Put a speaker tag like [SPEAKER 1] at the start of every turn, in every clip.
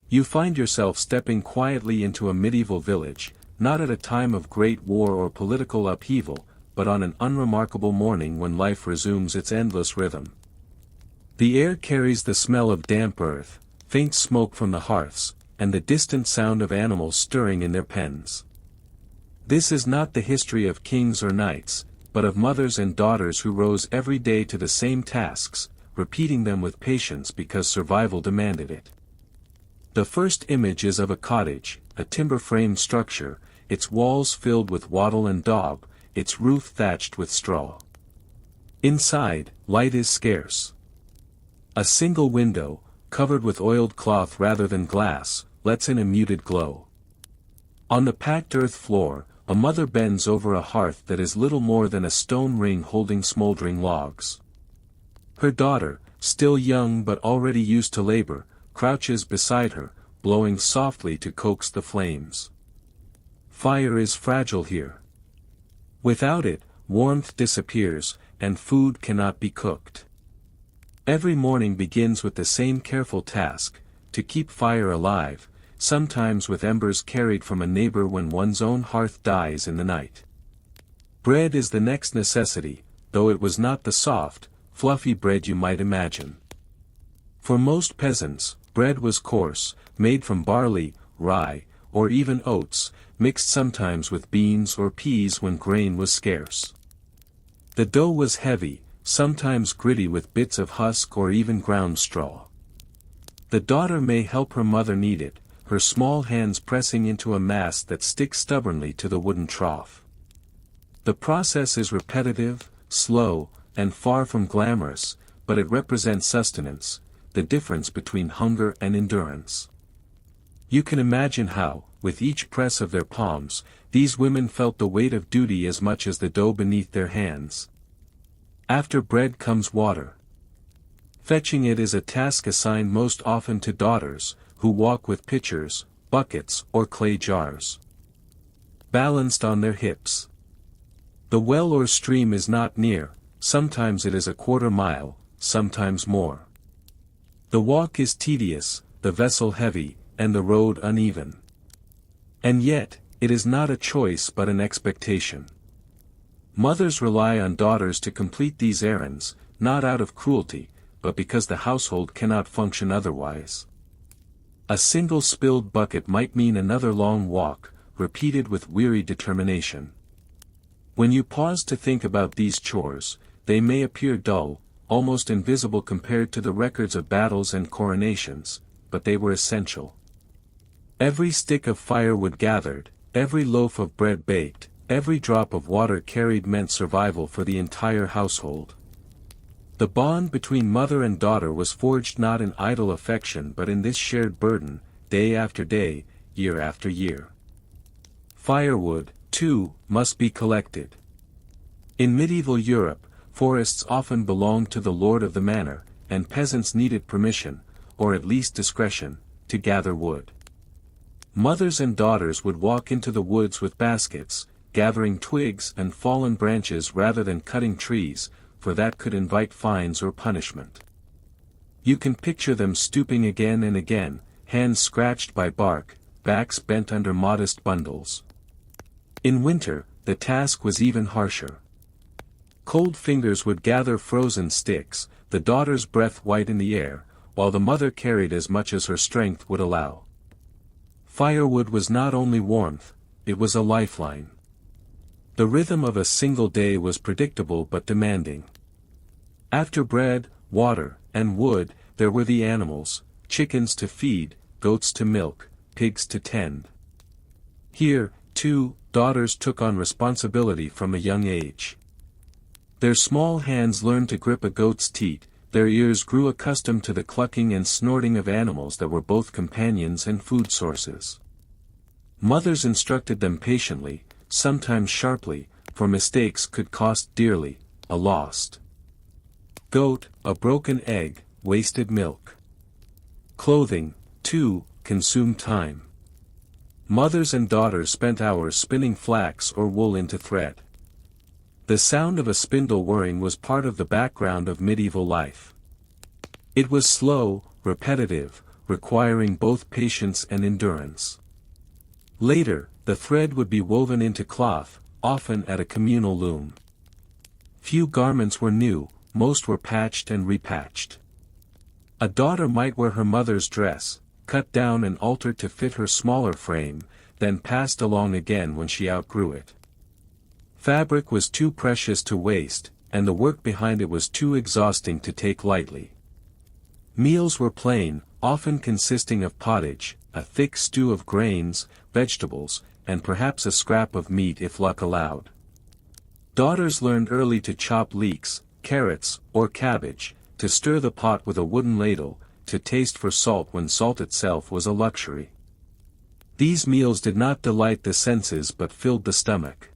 [SPEAKER 1] You find yourself stepping quietly into a medieval village, not at a time of great war or political upheaval, but on an unremarkable morning when life resumes its endless rhythm. The air carries the smell of damp earth, faint smoke from the hearths, and the distant sound of animals stirring in their pens. This is not the history of kings or knights, but of mothers and daughters who rose every day to the same tasks, repeating them with patience because survival demanded it. The first image is of a cottage, a timber-framed structure, its walls filled with wattle and daub, its roof thatched with straw. Inside, light is scarce. A single window, covered with oiled cloth rather than glass, lets in a muted glow. On the packed earth floor, a mother bends over a hearth that is little more than a stone ring holding smoldering logs. Her daughter, still young but already used to labor, crouches beside her, blowing softly to coax the flames. Fire is fragile here. Without it, warmth disappears, and food cannot be cooked. Every morning begins with the same careful task, to keep fire alive, sometimes with embers carried from a neighbor when one's own hearth dies in the night. Bread is the next necessity, though it was not the soft, fluffy bread you might imagine. For most peasants, bread was coarse, made from barley, rye, or even oats, mixed sometimes with beans or peas when grain was scarce. The dough was heavy, sometimes gritty with bits of husk or even ground straw. The daughter may help her mother knead it, her small hands pressing into a mass that sticks stubbornly to the wooden trough. The process is repetitive, slow, and far from glamorous, but it represents sustenance, the difference between hunger and endurance. You can imagine how, with each press of their palms, these women felt the weight of duty as much as the dough beneath their hands. After bread comes water. Fetching it is a task assigned most often to daughters, who walk with pitchers, buckets, or clay jars, balanced on their hips. The well or stream is not near, sometimes it is a quarter mile, sometimes more. The walk is tedious, the vessel heavy, and the road uneven. And yet, it is not a choice but an expectation. Mothers rely on daughters to complete these errands, not out of cruelty, but because the household cannot function otherwise. A single spilled bucket might mean another long walk, repeated with weary determination. When you pause to think about these chores, they may appear dull, almost invisible compared to the records of battles and coronations, but they were essential. Every stick of firewood gathered, every loaf of bread baked, every drop of water carried meant survival for the entire household. The bond between mother and daughter was forged not in idle affection but in this shared burden, day after day, year after year. Firewood, too, must be collected. In medieval Europe, forests often belonged to the lord of the manor, and peasants needed permission, or at least discretion, to gather wood. Mothers and daughters would walk into the woods with baskets, gathering twigs and fallen branches rather than cutting trees, for that could invite fines or punishment. You can picture them stooping again and again, hands scratched by bark, backs bent under modest bundles. In winter, the task was even harsher. Cold fingers would gather frozen sticks, the daughter's breath white in the air, while the mother carried as much as her strength would allow. Firewood was not only warmth, it was a lifeline. The rhythm of a single day was predictable but demanding. After bread, water, and wood, there were the animals, chickens to feed, goats to milk, pigs to tend. Here, too, daughters took on responsibility from a young age. Their small hands learned to grip a goat's teat, their ears grew accustomed to the clucking and snorting of animals that were both companions and food sources. Mothers instructed them patiently, sometimes sharply, for mistakes could cost dearly, a lost goat, a broken egg, wasted milk. Clothing, too, consumed time. Mothers and daughters spent hours spinning flax or wool into thread. The sound of a spindle whirring was part of the background of medieval life. It was slow, repetitive, requiring both patience and endurance. Later, the thread would be woven into cloth, often at a communal loom. Few garments were new, most were patched and repatched. A daughter might wear her mother's dress, cut down and altered to fit her smaller frame, then passed along again when she outgrew it. Fabric was too precious to waste, and the work behind it was too exhausting to take lightly. Meals were plain, often consisting of pottage, a thick stew of grains, vegetables, and perhaps a scrap of meat if luck allowed. Daughters learned early to chop leeks, carrots, or cabbage, to stir the pot with a wooden ladle, to taste for salt when salt itself was a luxury. These meals did not delight the senses but filled the stomach.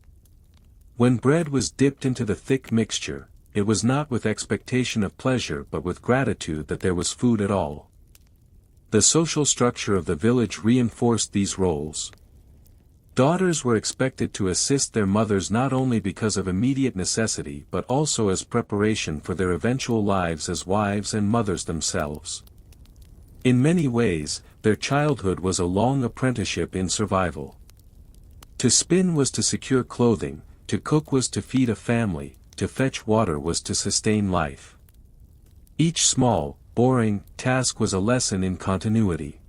[SPEAKER 1] When bread was dipped into the thick mixture, it was not with expectation of pleasure but with gratitude that there was food at all. The social structure of the village reinforced these roles. Daughters were expected to assist their mothers not only because of immediate necessity but also as preparation for their eventual lives as wives and mothers themselves. In many ways, their childhood was a long apprenticeship in survival. To spin was to secure clothing, to cook was to feed a family, to fetch water was to sustain life. Each small, boring task was a lesson in continuity.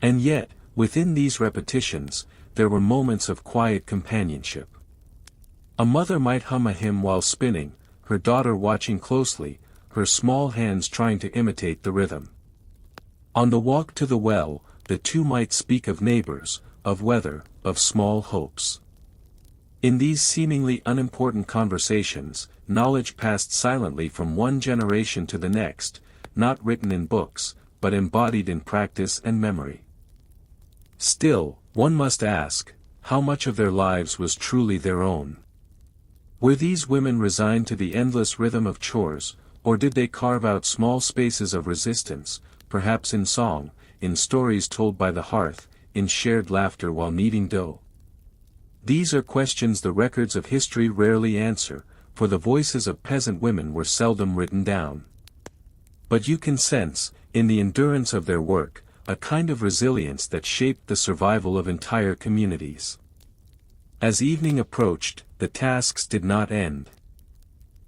[SPEAKER 1] And yet, within these repetitions, there were moments of quiet companionship. A mother might hum a hymn while spinning, her daughter watching closely, her small hands trying to imitate the rhythm. On the walk to the well, the two might speak of neighbors, of weather, of small hopes. In these seemingly unimportant conversations, knowledge passed silently from one generation to the next, not written in books, but embodied in practice and memory. Still, one must ask, how much of their lives was truly their own? Were these women resigned to the endless rhythm of chores, or did they carve out small spaces of resistance, perhaps in song, in stories told by the hearth, in shared laughter while kneading dough? These are questions the records of history rarely answer, for the voices of peasant women were seldom written down. But you can sense, in the endurance of their work, a kind of resilience that shaped the survival of entire communities. As evening approached, the tasks did not end.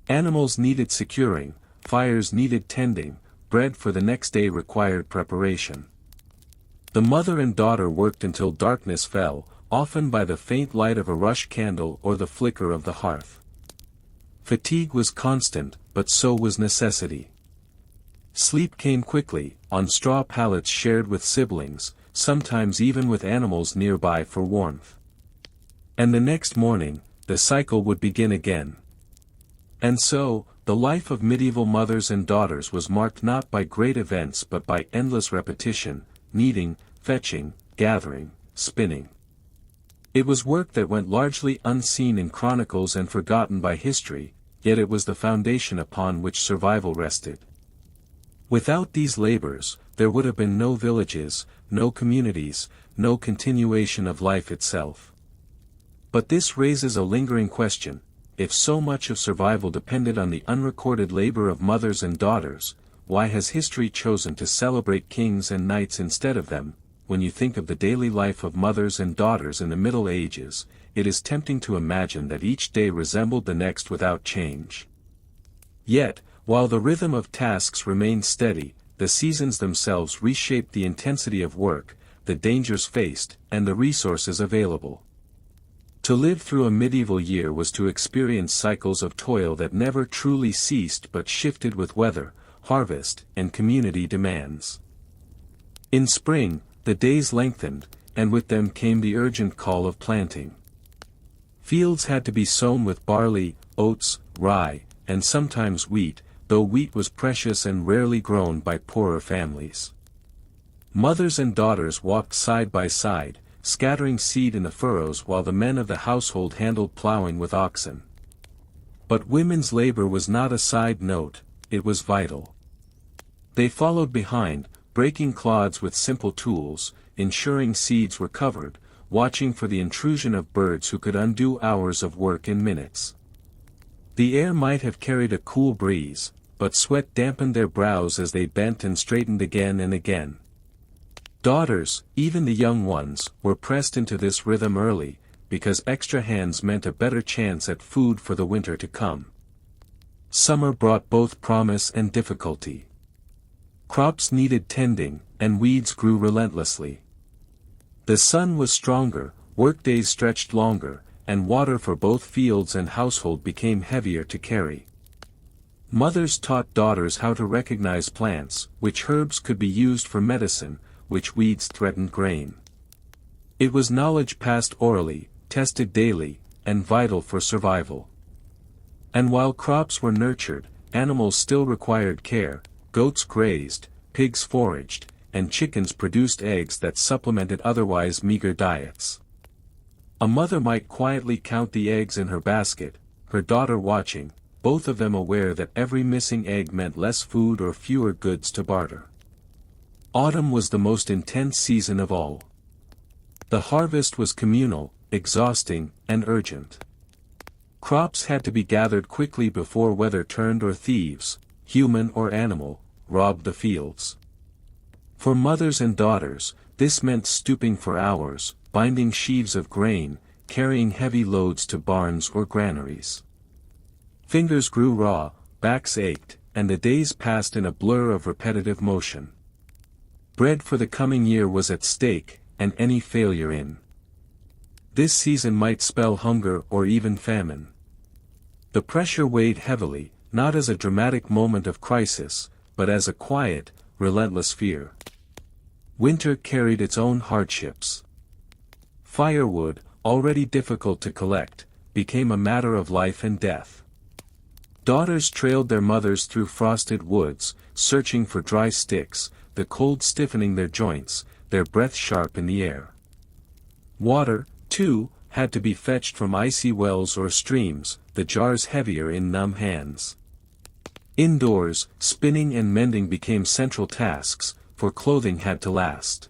[SPEAKER 1] Animals needed securing, fires needed tending, bread for the next day required preparation. The mother and daughter worked until darkness fell, often by the faint light of a rush candle or the flicker of the hearth. Fatigue was constant, but so was necessity. Sleep came quickly, on straw pallets shared with siblings, sometimes even with animals nearby for warmth. And the next morning, the cycle would begin again. And so, the life of medieval mothers and daughters was marked not by great events but by endless repetition, kneading, fetching, gathering, spinning. It was work that went largely unseen in chronicles and forgotten by history, yet it was the foundation upon which survival rested. Without these labors, there would have been no villages, no communities, no continuation of life itself. But this raises a lingering question: if so much of survival depended on the unrecorded labor of mothers and daughters, why has history chosen to celebrate kings and knights instead of them? When you think of the daily life of mothers and daughters in the Middle Ages, it is tempting to imagine that each day resembled the next without change. Yet, while the rhythm of tasks remained steady, the seasons themselves reshaped the intensity of work, the dangers faced, and the resources available. To live through a medieval year was to experience cycles of toil that never truly ceased but shifted with weather, harvest, and community demands. In spring, the days lengthened, and with them came the urgent call of planting. Fields had to be sown with barley, oats, rye, and sometimes wheat, though wheat was precious and rarely grown by poorer families. Mothers and daughters walked side by side, scattering seed in the furrows while the men of the household handled plowing with oxen. But women's labor was not a side note, it was vital. They followed behind, breaking clods with simple tools, ensuring seeds were covered, watching for the intrusion of birds who could undo hours of work in minutes. The air might have carried a cool breeze, but sweat dampened their brows as they bent and straightened again and again. Daughters, even the young ones, were pressed into this rhythm early, because extra hands meant a better chance at food for the winter to come. Summer brought both promise and difficulty. Crops needed tending, and weeds grew relentlessly. The sun was stronger, workdays stretched longer, and water for both fields and household became heavier to carry. Mothers taught daughters how to recognize plants, which herbs could be used for medicine, which weeds threatened grain. It was knowledge passed orally, tested daily, and vital for survival. And while crops were nurtured, animals still required care. Goats grazed, pigs foraged, and chickens produced eggs that supplemented otherwise meager diets. A mother might quietly count the eggs in her basket, her daughter watching, both of them aware that every missing egg meant less food or fewer goods to barter. Autumn was the most intense season of all. The harvest was communal, exhausting, and urgent. Crops had to be gathered quickly before weather turned or thieves, human or animal, robbed the fields. For mothers and daughters, this meant stooping for hours, binding sheaves of grain, carrying heavy loads to barns or granaries. Fingers grew raw, backs ached, and the days passed in a blur of repetitive motion. Bread for the coming year was at stake, and any failure in this season might spell hunger or even famine. The pressure weighed heavily, not as a dramatic moment of crisis, but as a quiet, relentless fear. Winter carried its own hardships. Firewood, already difficult to collect, became a matter of life and death. Daughters trailed their mothers through frosted woods, searching for dry sticks, the cold stiffening their joints, their breath sharp in the air. Water, too, had to be fetched from icy wells or streams, the jars heavier in numb hands. Indoors, spinning and mending became central tasks, for clothing had to last.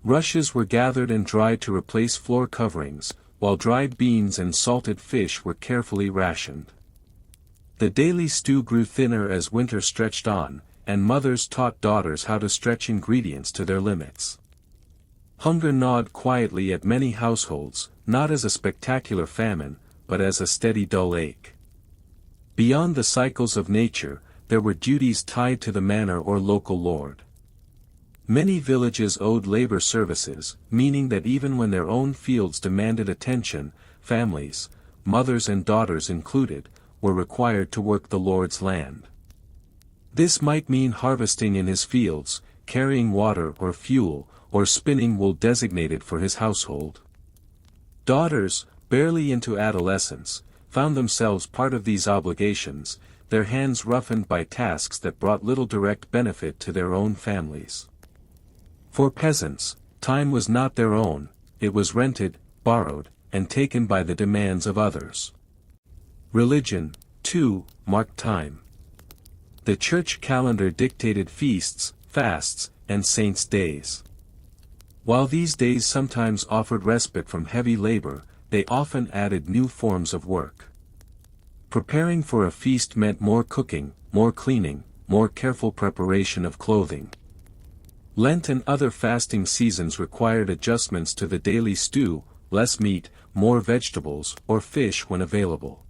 [SPEAKER 1] Rushes were gathered and dried to replace floor coverings, while dried beans and salted fish were carefully rationed. The daily stew grew thinner as winter stretched on, and mothers taught daughters how to stretch ingredients to their limits. Hunger gnawed quietly at many households, not as a spectacular famine, but as a steady dull ache. Beyond the cycles of nature, there were duties tied to the manor or local lord. Many villages owed labor services, meaning that even when their own fields demanded attention, families, mothers and daughters included, were required to work the lord's land. This might mean harvesting in his fields, carrying water or fuel, or spinning wool designated for his household. Daughters, barely into adolescence, found themselves part of these obligations, their hands roughened by tasks that brought little direct benefit to their own families. For peasants, time was not their own, it was rented, borrowed, and taken by the demands of others. Religion, too, marked time. The church calendar dictated feasts, fasts, and saints' days. While these days sometimes offered respite from heavy labor, they often added new forms of work. Preparing for a feast meant more cooking, more cleaning, more careful preparation of clothing. Lent and other fasting seasons required adjustments to the daily stew, less meat, more vegetables, or fish when available.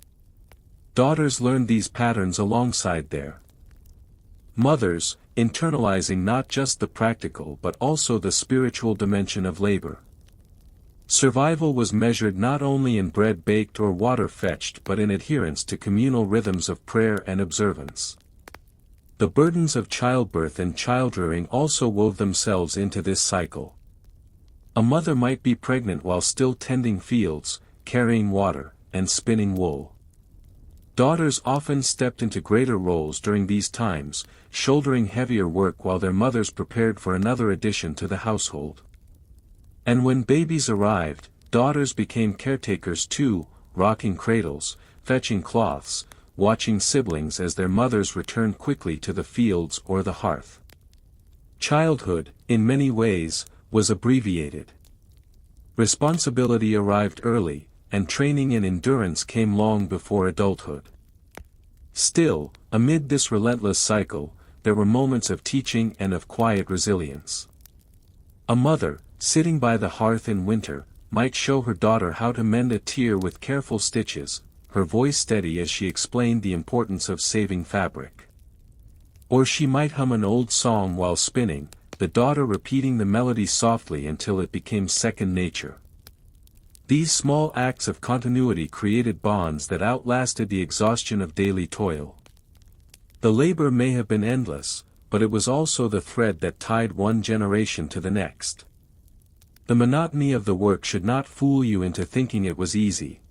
[SPEAKER 1] Daughters learned these patterns alongside their mothers, internalizing not just the practical but also the spiritual dimension of labor. Survival was measured not only in bread baked or water fetched but in adherence to communal rhythms of prayer and observance. The burdens of childbirth and childrearing also wove themselves into this cycle. A mother might be pregnant while still tending fields, carrying water, and spinning wool. Daughters often stepped into greater roles during these times, shouldering heavier work while their mothers prepared for another addition to the household. And when babies arrived, daughters became caretakers too, rocking cradles, fetching cloths, watching siblings as their mothers returned quickly to the fields or the hearth. Childhood, in many ways, was abbreviated. Responsibility arrived early, and training in endurance came long before adulthood. Still, amid this relentless cycle, there were moments of teaching and of quiet resilience. A mother, sitting by the hearth in winter, might show her daughter how to mend a tear with careful stitches, her voice steady as she explained the importance of saving fabric. Or she might hum an old song while spinning, the daughter repeating the melody softly until it became second nature. These small acts of continuity created bonds that outlasted the exhaustion of daily toil. The labor may have been endless, but it was also the thread that tied one generation to the next. The monotony of the work should not fool you into thinking it was easy.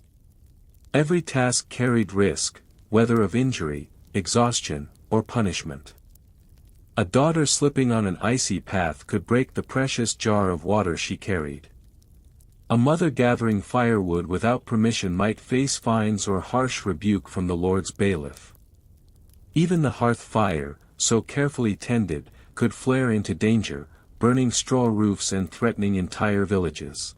[SPEAKER 1] Every task carried risk, whether of injury, exhaustion, or punishment. A daughter slipping on an icy path could break the precious jar of water she carried. A mother gathering firewood without permission might face fines or harsh rebuke from the Lord's bailiff. Even the hearth fire, so carefully tended, could flare into danger, burning straw roofs and threatening entire villages.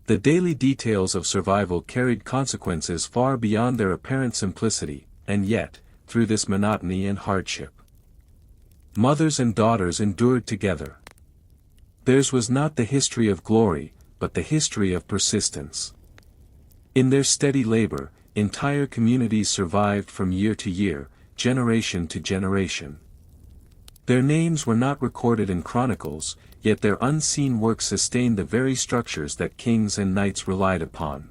[SPEAKER 1] The daily details of survival carried consequences far beyond their apparent simplicity, and yet, through this monotony and hardship, mothers and daughters endured together. Theirs was not the history of glory, but the history of persistence. In their steady labor, entire communities survived from year to year, generation to generation. Their names were not recorded in chronicles, yet their unseen work sustained the very structures that kings and knights relied upon.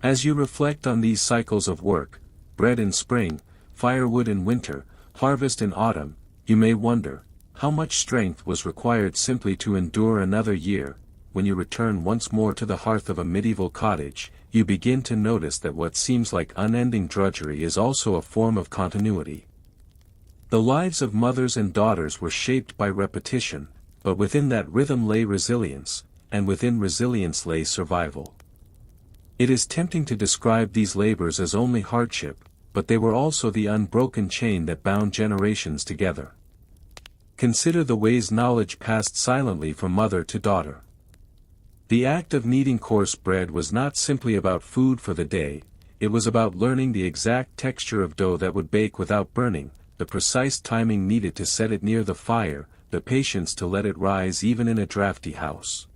[SPEAKER 1] As you reflect on these cycles of work, bread in spring, firewood in winter, harvest in autumn, you may wonder, how much strength was required simply to endure another year. When you return once more to the hearth of a medieval cottage, you begin to notice that what seems like unending drudgery is also a form of continuity. The lives of mothers and daughters were shaped by repetition, but within that rhythm lay resilience, and within resilience lay survival. It is tempting to describe these labors as only hardship, but they were also the unbroken chain that bound generations together. Consider the ways knowledge passed silently from mother to daughter. The act of kneading coarse bread was not simply about food for the day, it was about learning the exact texture of dough that would bake without burning, the precise timing needed to set it near the fire, the patience to let it rise even in a drafty house.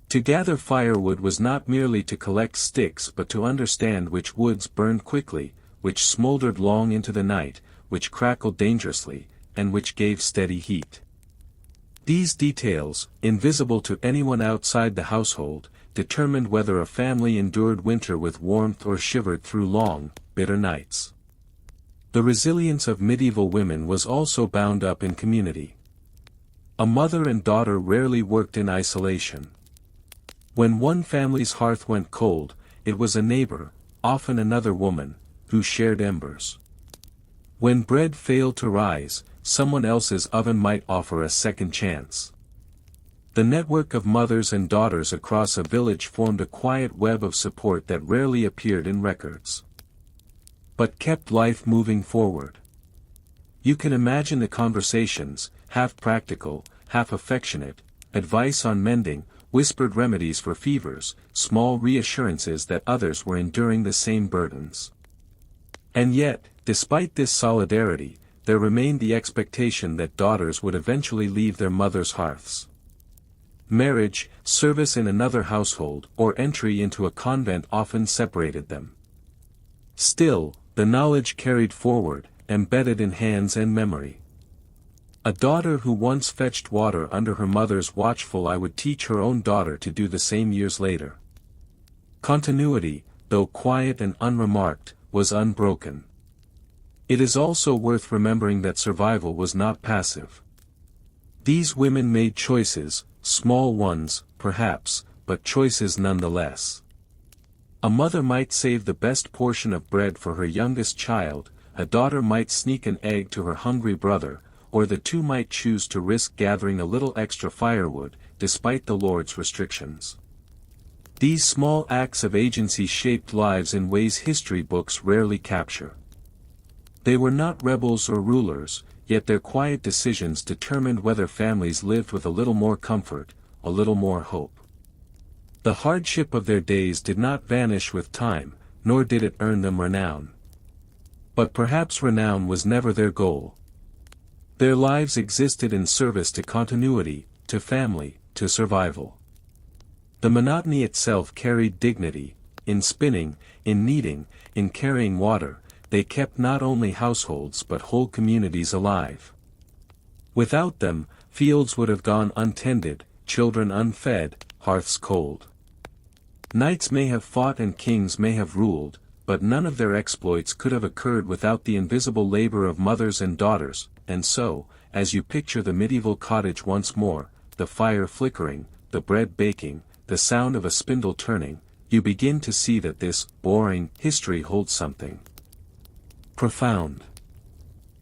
[SPEAKER 1] To gather firewood was not merely to collect sticks but to understand which woods burned quickly, which smoldered long into the night, which crackled dangerously, and which gave steady heat. These details, invisible to anyone outside the household, determined whether a family endured winter with warmth or shivered through long, bitter nights. The resilience of medieval women was also bound up in community. A mother and daughter rarely worked in isolation. When one family's hearth went cold, it was a neighbor, often another woman, who shared embers. When bread failed to rise, someone else's oven might offer a second chance. The network of mothers and daughters across a village formed a quiet web of support that rarely appeared in records, but kept life moving forward. You can imagine the conversations, half practical, half affectionate, advice on mending, whispered remedies for fevers, small reassurances that others were enduring the same burdens. And yet, despite this solidarity, there remained the expectation that daughters would eventually leave their mothers' hearths. Marriage, service in another household, or entry into a convent often separated them. Still, the knowledge carried forward, embedded in hands and memory. A daughter who once fetched water under her mother's watchful eye would teach her own daughter to do the same years later. Continuity, though quiet and unremarked, was unbroken. It is also worth remembering that survival was not passive. These women made choices, small ones, perhaps, but choices nonetheless. A mother might save the best portion of bread for her youngest child, a daughter might sneak an egg to her hungry brother, or the two might choose to risk gathering a little extra firewood, despite the Lord's restrictions. These small acts of agency shaped lives in ways history books rarely capture. They were not rebels or rulers, yet their quiet decisions determined whether families lived with a little more comfort, a little more hope. The hardship of their days did not vanish with time, nor did it earn them renown. But perhaps renown was never their goal. Their lives existed in service to continuity, to family, to survival. The monotony itself carried dignity. In spinning, in kneading, in carrying water, they kept not only households but whole communities alive. Without them, fields would have gone untended, children unfed, hearths cold. Knights may have fought and kings may have ruled, but none of their exploits could have occurred without the invisible labor of mothers and daughters, and so, as you picture the medieval cottage once more, the fire flickering, the bread baking, the sound of a spindle turning, you begin to see that this boring history holds something profound.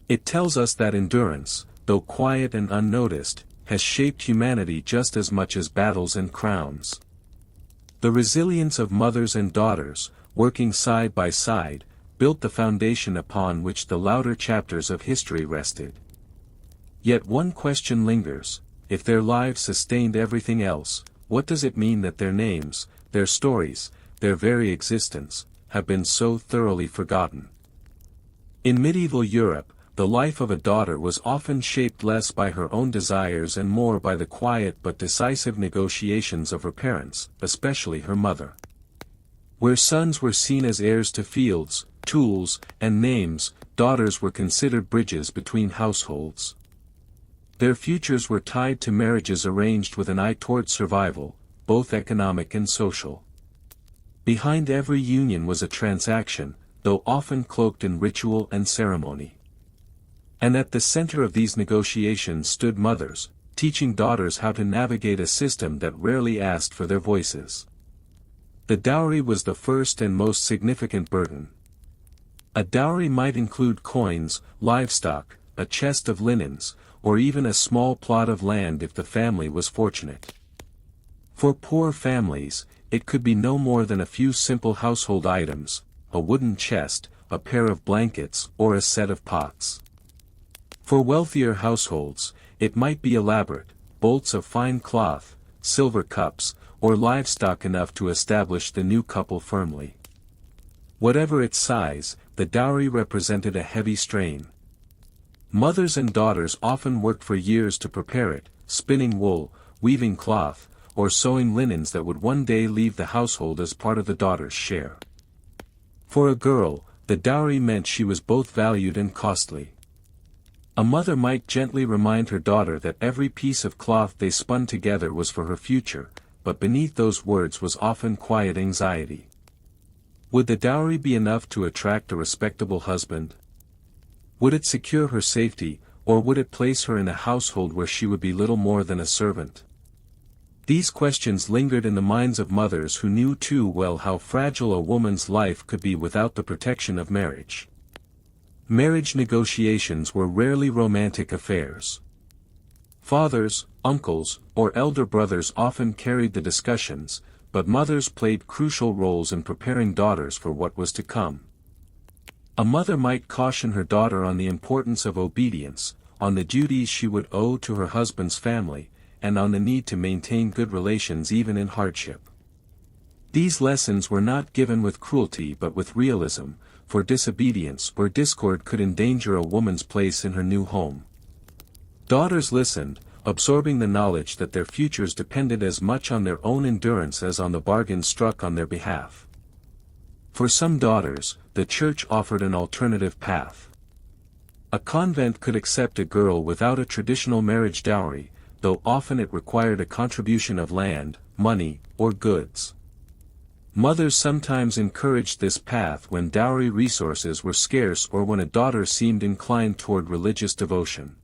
[SPEAKER 1] It tells us that endurance, though quiet and unnoticed, has shaped humanity just as much as battles and crowns. The resilience of mothers and daughters, working side by side, built the foundation upon which the louder chapters of history rested. Yet one question lingers: if their lives sustained everything else, what does it mean that their names, their stories, their very existence, have been so thoroughly forgotten? In medieval Europe, the life of a daughter was often shaped less by her own desires and more by the quiet but decisive negotiations of her parents, especially her mother. Where sons were seen as heirs to fields, tools, and names, daughters were considered bridges between households. Their futures were tied to marriages arranged with an eye toward survival, both economic and social. Behind every union was a transaction, though often cloaked in ritual and ceremony. And at the center of these negotiations stood mothers, teaching daughters how to navigate a system that rarely asked for their voices. The dowry was the first and most significant burden. A dowry might include coins, livestock, a chest of linens, or even a small plot of land if the family was fortunate. For poor families, it could be no more than a few simple household items, a wooden chest, a pair of blankets, or a set of pots. For wealthier households, it might be elaborate, bolts of fine cloth, silver cups, or livestock enough to establish the new couple firmly. Whatever its size, the dowry represented a heavy strain. Mothers and daughters often worked for years to prepare it, spinning wool, weaving cloth, or sewing linens that would one day leave the household as part of the daughter's share. For a girl, the dowry meant she was both valued and costly. A mother might gently remind her daughter that every piece of cloth they spun together was for her future, but beneath those words was often quiet anxiety. Would the dowry be enough to attract a respectable husband? Would it secure her safety, or would it place her in a household where she would be little more than a servant? These questions lingered in the minds of mothers who knew too well how fragile a woman's life could be without the protection of marriage. Marriage negotiations were rarely romantic affairs. Fathers, uncles, or elder brothers often carried the discussions, but mothers played crucial roles in preparing daughters for what was to come. A mother might caution her daughter on the importance of obedience, on the duties she would owe to her husband's family, and on the need to maintain good relations even in hardship. These lessons were not given with cruelty but with realism, for disobedience or discord could endanger a woman's place in her new home. Daughters listened, absorbing the knowledge that their futures depended as much on their own endurance as on the bargain struck on their behalf. For some daughters, the church offered an alternative path. A convent could accept a girl without a traditional marriage dowry, though often it required a contribution of land, money, or goods. Mothers sometimes encouraged this path when dowry resources were scarce or when a daughter seemed inclined toward religious devotion.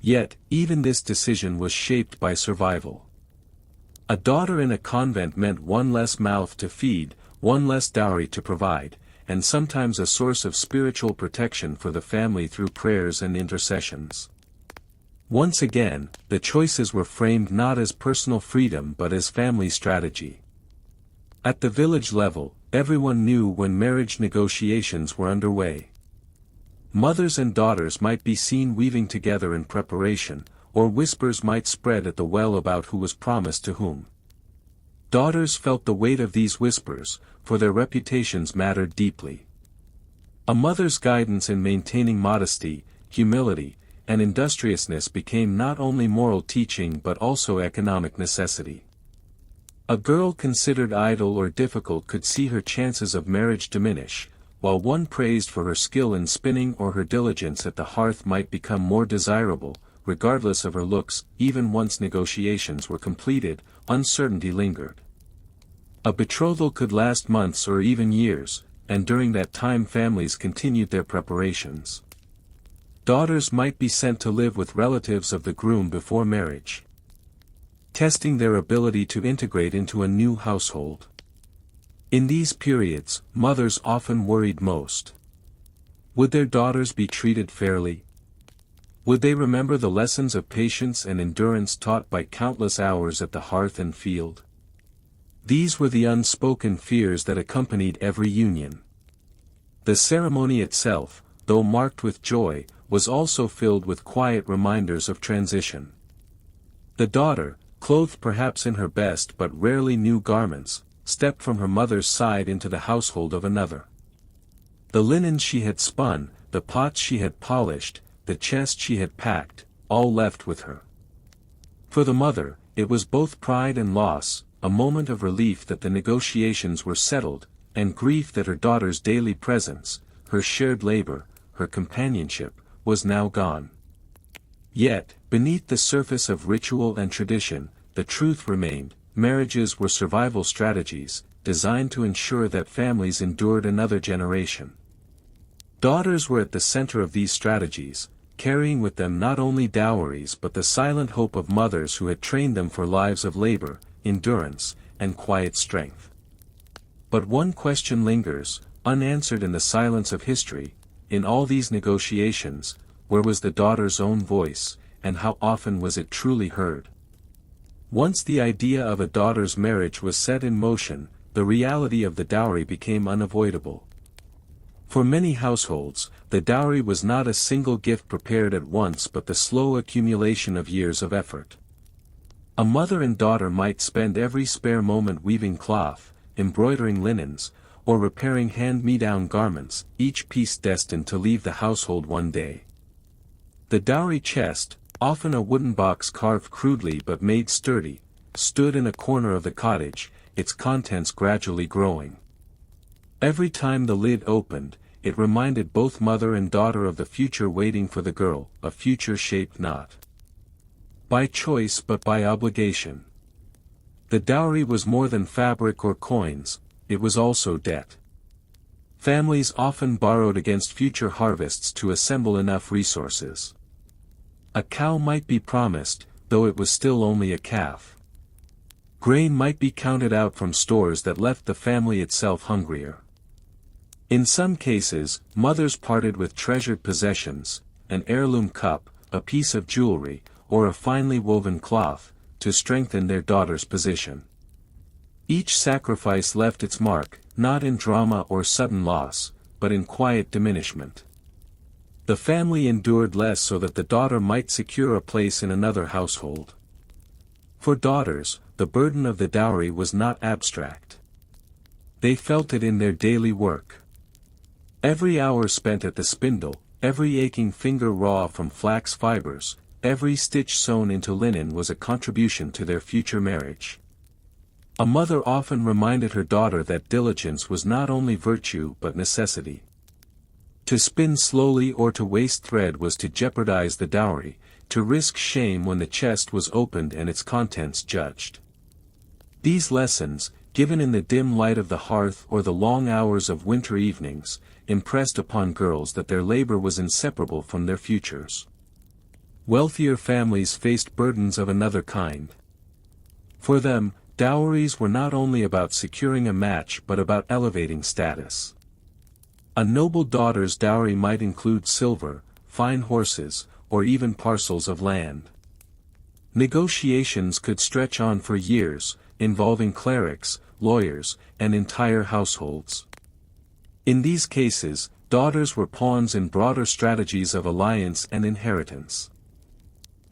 [SPEAKER 1] Yet, even this decision was shaped by survival. A daughter in a convent meant one less mouth to feed, one less dowry to provide, and sometimes a source of spiritual protection for the family through prayers and intercessions. Once again, the choices were framed not as personal freedom but as family strategy. At the village level, everyone knew when marriage negotiations were underway. Mothers and daughters might be seen weaving together in preparation, or whispers might spread at the well about who was promised to whom. Daughters felt the weight of these whispers, for their reputations mattered deeply. A mother's guidance in maintaining modesty, humility, and industriousness became not only moral teaching but also economic necessity. A girl considered idle or difficult could see her chances of marriage diminish, while one praised for her skill in spinning or her diligence at the hearth might become more desirable, regardless of her looks. Even once negotiations were completed, uncertainty lingered. A betrothal could last months or even years, and during that time families continued their preparations. Daughters might be sent to live with relatives of the groom before marriage, testing their ability to integrate into a new household. In these periods, mothers often worried most. Would their daughters be treated fairly? Would they remember the lessons of patience and endurance taught by countless hours at the hearth and field? These were the unspoken fears that accompanied every union. The ceremony itself, though marked with joy, was also filled with quiet reminders of transition. The daughter, clothed perhaps in her best but rarely new garments, stepped from her mother's side into the household of another. The linen she had spun, the pots she had polished, the chest she had packed, all left with her. For the mother, it was both pride and loss, a moment of relief that the negotiations were settled, and grief that her daughter's daily presence, her shared labor, her companionship, was now gone. Yet, beneath the surface of ritual and tradition, the truth remained: marriages were survival strategies, designed to ensure that families endured another generation. Daughters were at the center of these strategies, carrying with them not only dowries but the silent hope of mothers who had trained them for lives of labor, endurance, and quiet strength. But one question lingers, unanswered in the silence of history: in all these negotiations, where was the daughter's own voice, and how often was it truly heard? Once the idea of a daughter's marriage was set in motion, the reality of the dowry became unavoidable. For many households, the dowry was not a single gift prepared at once but the slow accumulation of years of effort. A mother and daughter might spend every spare moment weaving cloth, embroidering linens, or repairing hand-me-down garments, each piece destined to leave the household one day. The dowry chest, often a wooden box carved crudely but made sturdy, stood in a corner of the cottage, its contents gradually growing. Every time the lid opened, it reminded both mother and daughter of the future waiting for the girl, a future shaped not by choice but by obligation. The dowry was more than fabric or coins, it was also debt. Families often borrowed against future harvests to assemble enough resources. A cow might be promised, though it was still only a calf. Grain might be counted out from stores that left the family itself hungrier. In some cases, mothers parted with treasured possessions, an heirloom cup, a piece of jewelry, or a finely woven cloth, to strengthen their daughter's position. Each sacrifice left its mark, not in drama or sudden loss, but in quiet diminishment. The family endured less so that the daughter might secure a place in another household. For daughters, the burden of the dowry was not abstract. They felt it in their daily work. Every hour spent at the spindle, every aching finger raw from flax fibers, every stitch sewn into linen was a contribution to their future marriage. A mother often reminded her daughter that diligence was not only virtue but necessity. To spin slowly or to waste thread was to jeopardize the dowry, to risk shame when the chest was opened and its contents judged. These lessons, given in the dim light of the hearth or the long hours of winter evenings, impressed upon girls that their labor was inseparable from their futures. Wealthier families faced burdens of another kind. For them, dowries were not only about securing a match but about elevating status. A noble daughter's dowry might include silver, fine horses, or even parcels of land. Negotiations could stretch on for years, involving clerics, lawyers, and entire households. In these cases, daughters were pawns in broader strategies of alliance and inheritance.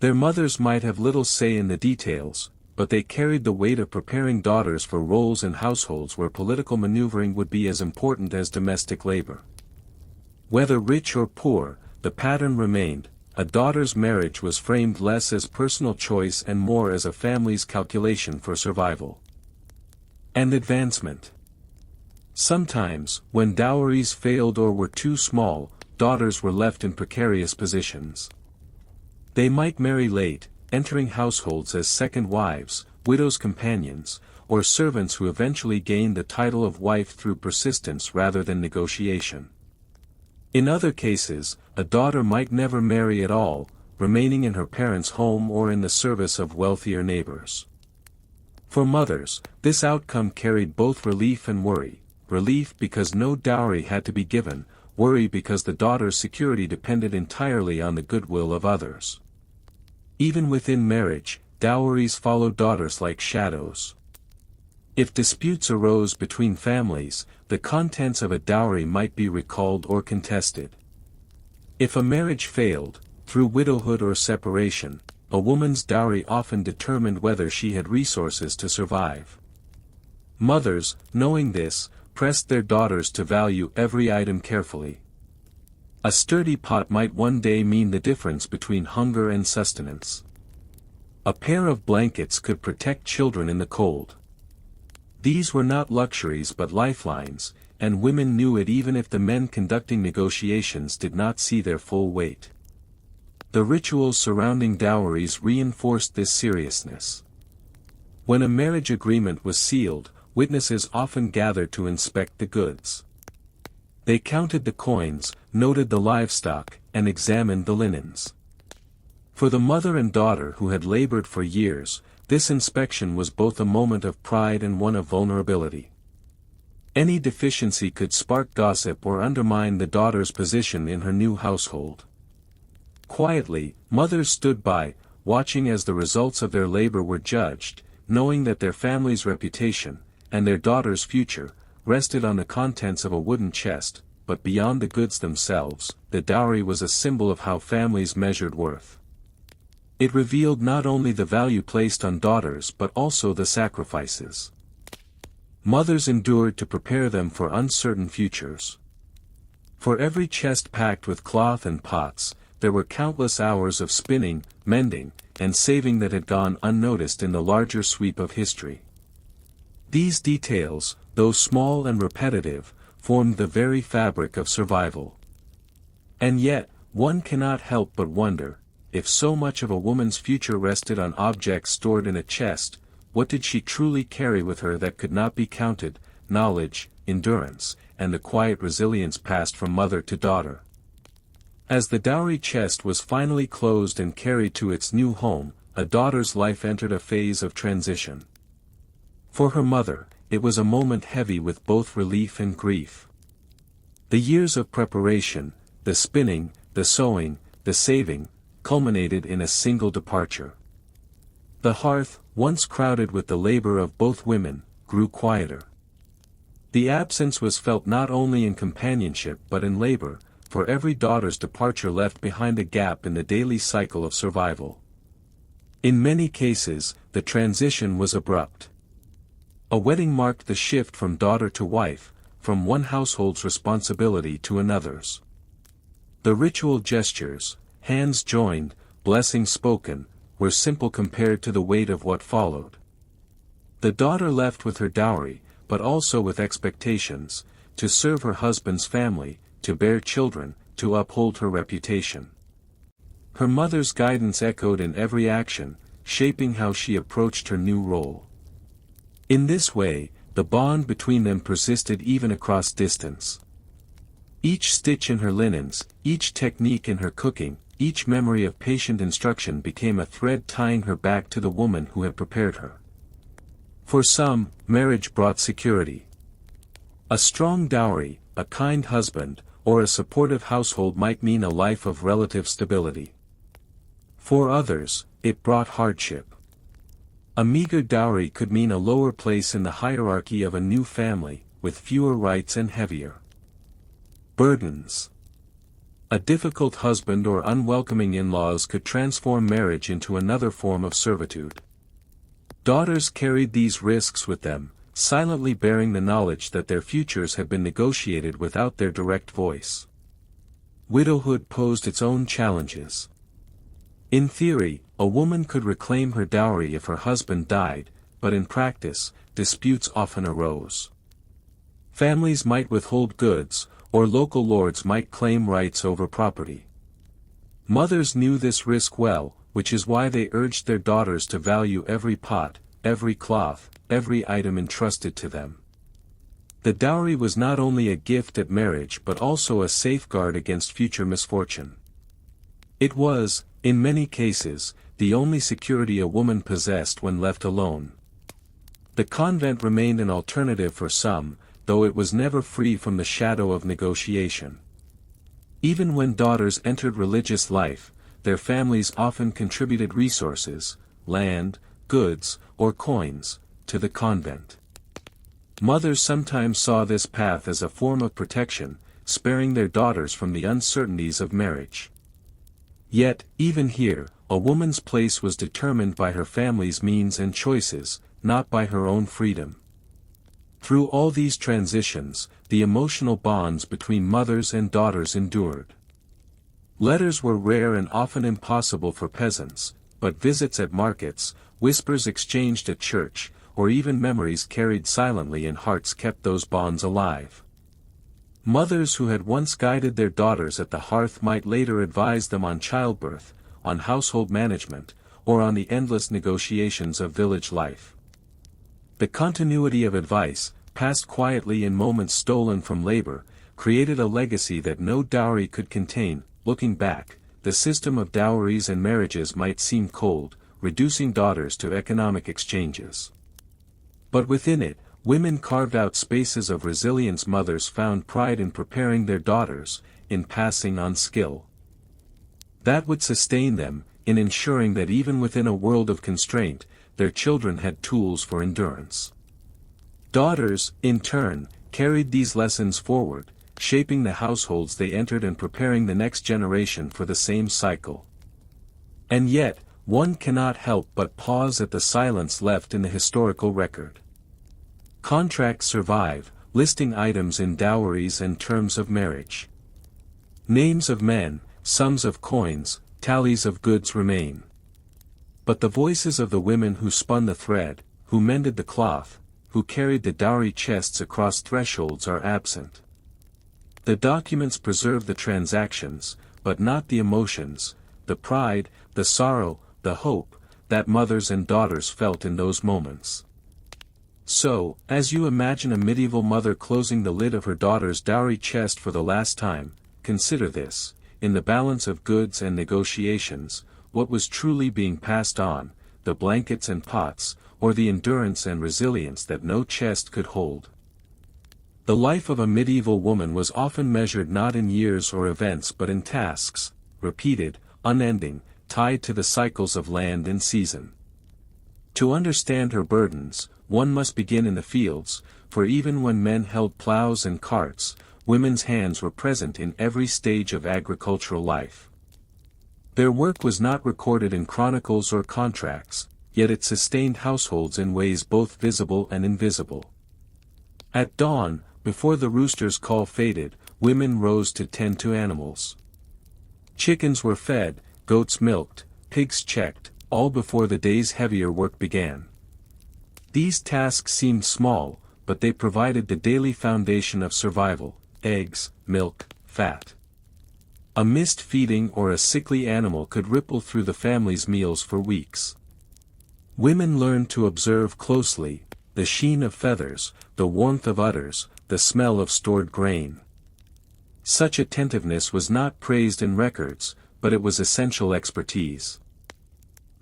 [SPEAKER 1] Their mothers might have little say in the details, but they carried the weight of preparing daughters for roles in households where political maneuvering would be as important as domestic labor. Whether rich or poor, the pattern remained: a daughter's marriage was framed less as personal choice and more as a family's calculation for survival and advancement. Sometimes, when dowries failed or were too small, daughters were left in precarious positions. They might marry late, entering households as second wives, widows' companions, or servants who eventually gained the title of wife through persistence rather than negotiation. In other cases, a daughter might never marry at all, remaining in her parents' home or in the service of wealthier neighbors. For mothers, this outcome carried both relief and worry: relief because no dowry had to be given, worry because the daughter's security depended entirely on the goodwill of others. Even within marriage, dowries followed daughters like shadows. If disputes arose between families, the contents of a dowry might be recalled or contested. If a marriage failed, through widowhood or separation, a woman's dowry often determined whether she had resources to survive. Mothers, knowing this, pressed their daughters to value every item carefully. A sturdy pot might one day mean the difference between hunger and sustenance. A pair of blankets could protect children in the cold. These were not luxuries but lifelines, and women knew it even if the men conducting negotiations did not see their full weight. The rituals surrounding dowries reinforced this seriousness. When a marriage agreement was sealed, witnesses often gathered to inspect the goods. They counted the coins, noted the livestock, and examined the linens. For the mother and daughter who had labored for years, this inspection was both a moment of pride and one of vulnerability. Any deficiency could spark gossip or undermine the daughter's position in her new household. Quietly, mothers stood by, watching as the results of their labor were judged, knowing that their family's reputation, and their daughter's future, rested on the contents of a wooden chest, but beyond the goods themselves, the dowry was a symbol of how families measured worth. It revealed not only the value placed on daughters but also the sacrifices mothers endured to prepare them for uncertain futures. For every chest packed with cloth and pots, there were countless hours of spinning, mending, and saving that had gone unnoticed in the larger sweep of history. These details, though small and repetitive, formed the very fabric of survival. And yet, one cannot help but wonder, if so much of a woman's future rested on objects stored in a chest, what did she truly carry with her that could not be counted? Knowledge, endurance, and the quiet resilience passed from mother to daughter. As the dowry chest was finally closed and carried to its new home, a daughter's life entered a phase of transition. For her mother, it was a moment heavy with both relief and grief. The years of preparation, the spinning, the sewing, the saving, culminated in a single departure. The hearth, once crowded with the labor of both women, grew quieter. The absence was felt not only in companionship but in labor, for every daughter's departure left behind a gap in the daily cycle of survival. In many cases, the transition was abrupt. A wedding marked the shift from daughter to wife, from one household's responsibility to another's. The ritual gestures, hands joined, blessings spoken, were simple compared to the weight of what followed. The daughter left with her dowry, but also with expectations, to serve her husband's family, to bear children, to uphold her reputation. Her mother's guidance echoed in every action, shaping how she approached her new role. In this way, the bond between them persisted even across distance. Each stitch in her linens, each technique in her cooking, each memory of patient instruction became a thread tying her back to the woman who had prepared her. For some, marriage brought security. A strong dowry, a kind husband, or a supportive household might mean a life of relative stability. For others, it brought hardship. A meager dowry could mean a lower place in the hierarchy of a new family, with fewer rights and heavier burdens. A difficult husband or unwelcoming in-laws could transform marriage into another form of servitude. Daughters carried these risks with them, silently bearing the knowledge that their futures had been negotiated without their direct voice. Widowhood posed its own challenges. In theory, a woman could reclaim her dowry if her husband died, but in practice, disputes often arose. Families might withhold goods, or local lords might claim rights over property. Mothers knew this risk well, which is why they urged their daughters to value every pot, every cloth, every item entrusted to them. The dowry was not only a gift at marriage but also a safeguard against future misfortune. It was, in many cases, the only security a woman possessed when left alone. The convent remained an alternative for some, though it was never free from the shadow of negotiation. Even when daughters entered religious life, their families often contributed resources, land, goods, or coins, to the convent. Mothers sometimes saw this path as a form of protection, sparing their daughters from the uncertainties of marriage. Yet, even here, a woman's place was determined by her family's means and choices, not by her own freedom. Through all these transitions, the emotional bonds between mothers and daughters endured. Letters were rare and often impossible for peasants, but visits at markets, whispers exchanged at church, or even memories carried silently in hearts kept those bonds alive. Mothers who had once guided their daughters at the hearth might later advise them on childbirth, on household management, or on the endless negotiations of village life. The continuity of advice, passed quietly in moments stolen from labor, created a legacy that no dowry could contain. Looking back, the system of dowries and marriages might seem cold, reducing daughters to economic exchanges. But within it, women carved out spaces of resilience. Mothers found pride in preparing their daughters, in passing on skill that would sustain them, in ensuring that even within a world of constraint, their children had tools for endurance. Daughters, in turn, carried these lessons forward, shaping the households they entered and preparing the next generation for the same cycle. And yet, one cannot help but pause at the silence left in the historical record. Contracts survive, listing items in dowries and terms of marriage. Names of men, sums of coins, tallies of goods remain. But the voices of the women who spun the thread, who mended the cloth, who carried the dowry chests across thresholds are absent. The documents preserve the transactions, but not the emotions, the pride, the sorrow, the hope, that mothers and daughters felt in those moments. So, as you imagine a medieval mother closing the lid of her daughter's dowry chest for the last time, consider this: in the balance of goods and negotiations, what was truly being passed on, the blankets and pots, or the endurance and resilience that no chest could hold? The life of a medieval woman was often measured not in years or events but in tasks, repeated, unending, tied to the cycles of land and season. To understand her burdens, one must begin in the fields, for even when men held plows and carts, women's hands were present in every stage of agricultural life. Their work was not recorded in chronicles or contracts, yet it sustained households in ways both visible and invisible. At dawn, before the rooster's call faded, women rose to tend to animals. Chickens were fed, goats milked, pigs checked, all before the day's heavier work began. These tasks seemed small, but they provided the daily foundation of survival: eggs, milk, fat. A missed feeding or a sickly animal could ripple through the family's meals for weeks. Women learned to observe closely the sheen of feathers, the warmth of udders, the smell of stored grain. Such attentiveness was not praised in records, but it was essential expertise.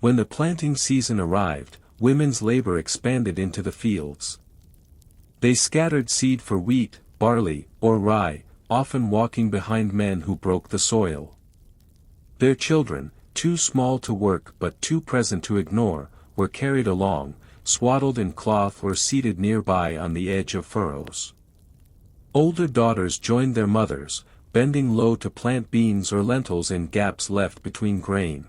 [SPEAKER 1] When the planting season arrived, women's labor expanded into the fields. They scattered seed for wheat, barley, or rye, often walking behind men who broke the soil. Their children, too small to work but too present to ignore, were carried along, swaddled in cloth or seated nearby on the edge of furrows. Older daughters joined their mothers, bending low to plant beans or lentils in gaps left between grain.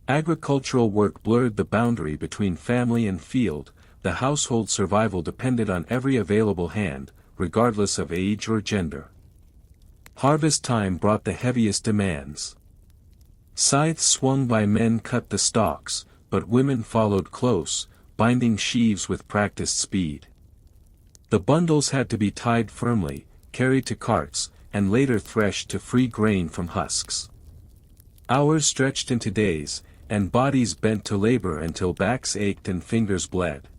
[SPEAKER 1] Agricultural work blurred the boundary between family and field. The household survival depended on every available hand, regardless of age or gender. Harvest time brought the heaviest demands. Scythes swung by men cut the stalks, but women followed close, binding sheaves with practiced speed. The bundles had to be tied firmly, carried to carts, and later threshed to free grain from husks. Hours stretched into days, and bodies bent to labor until backs ached and fingers bled.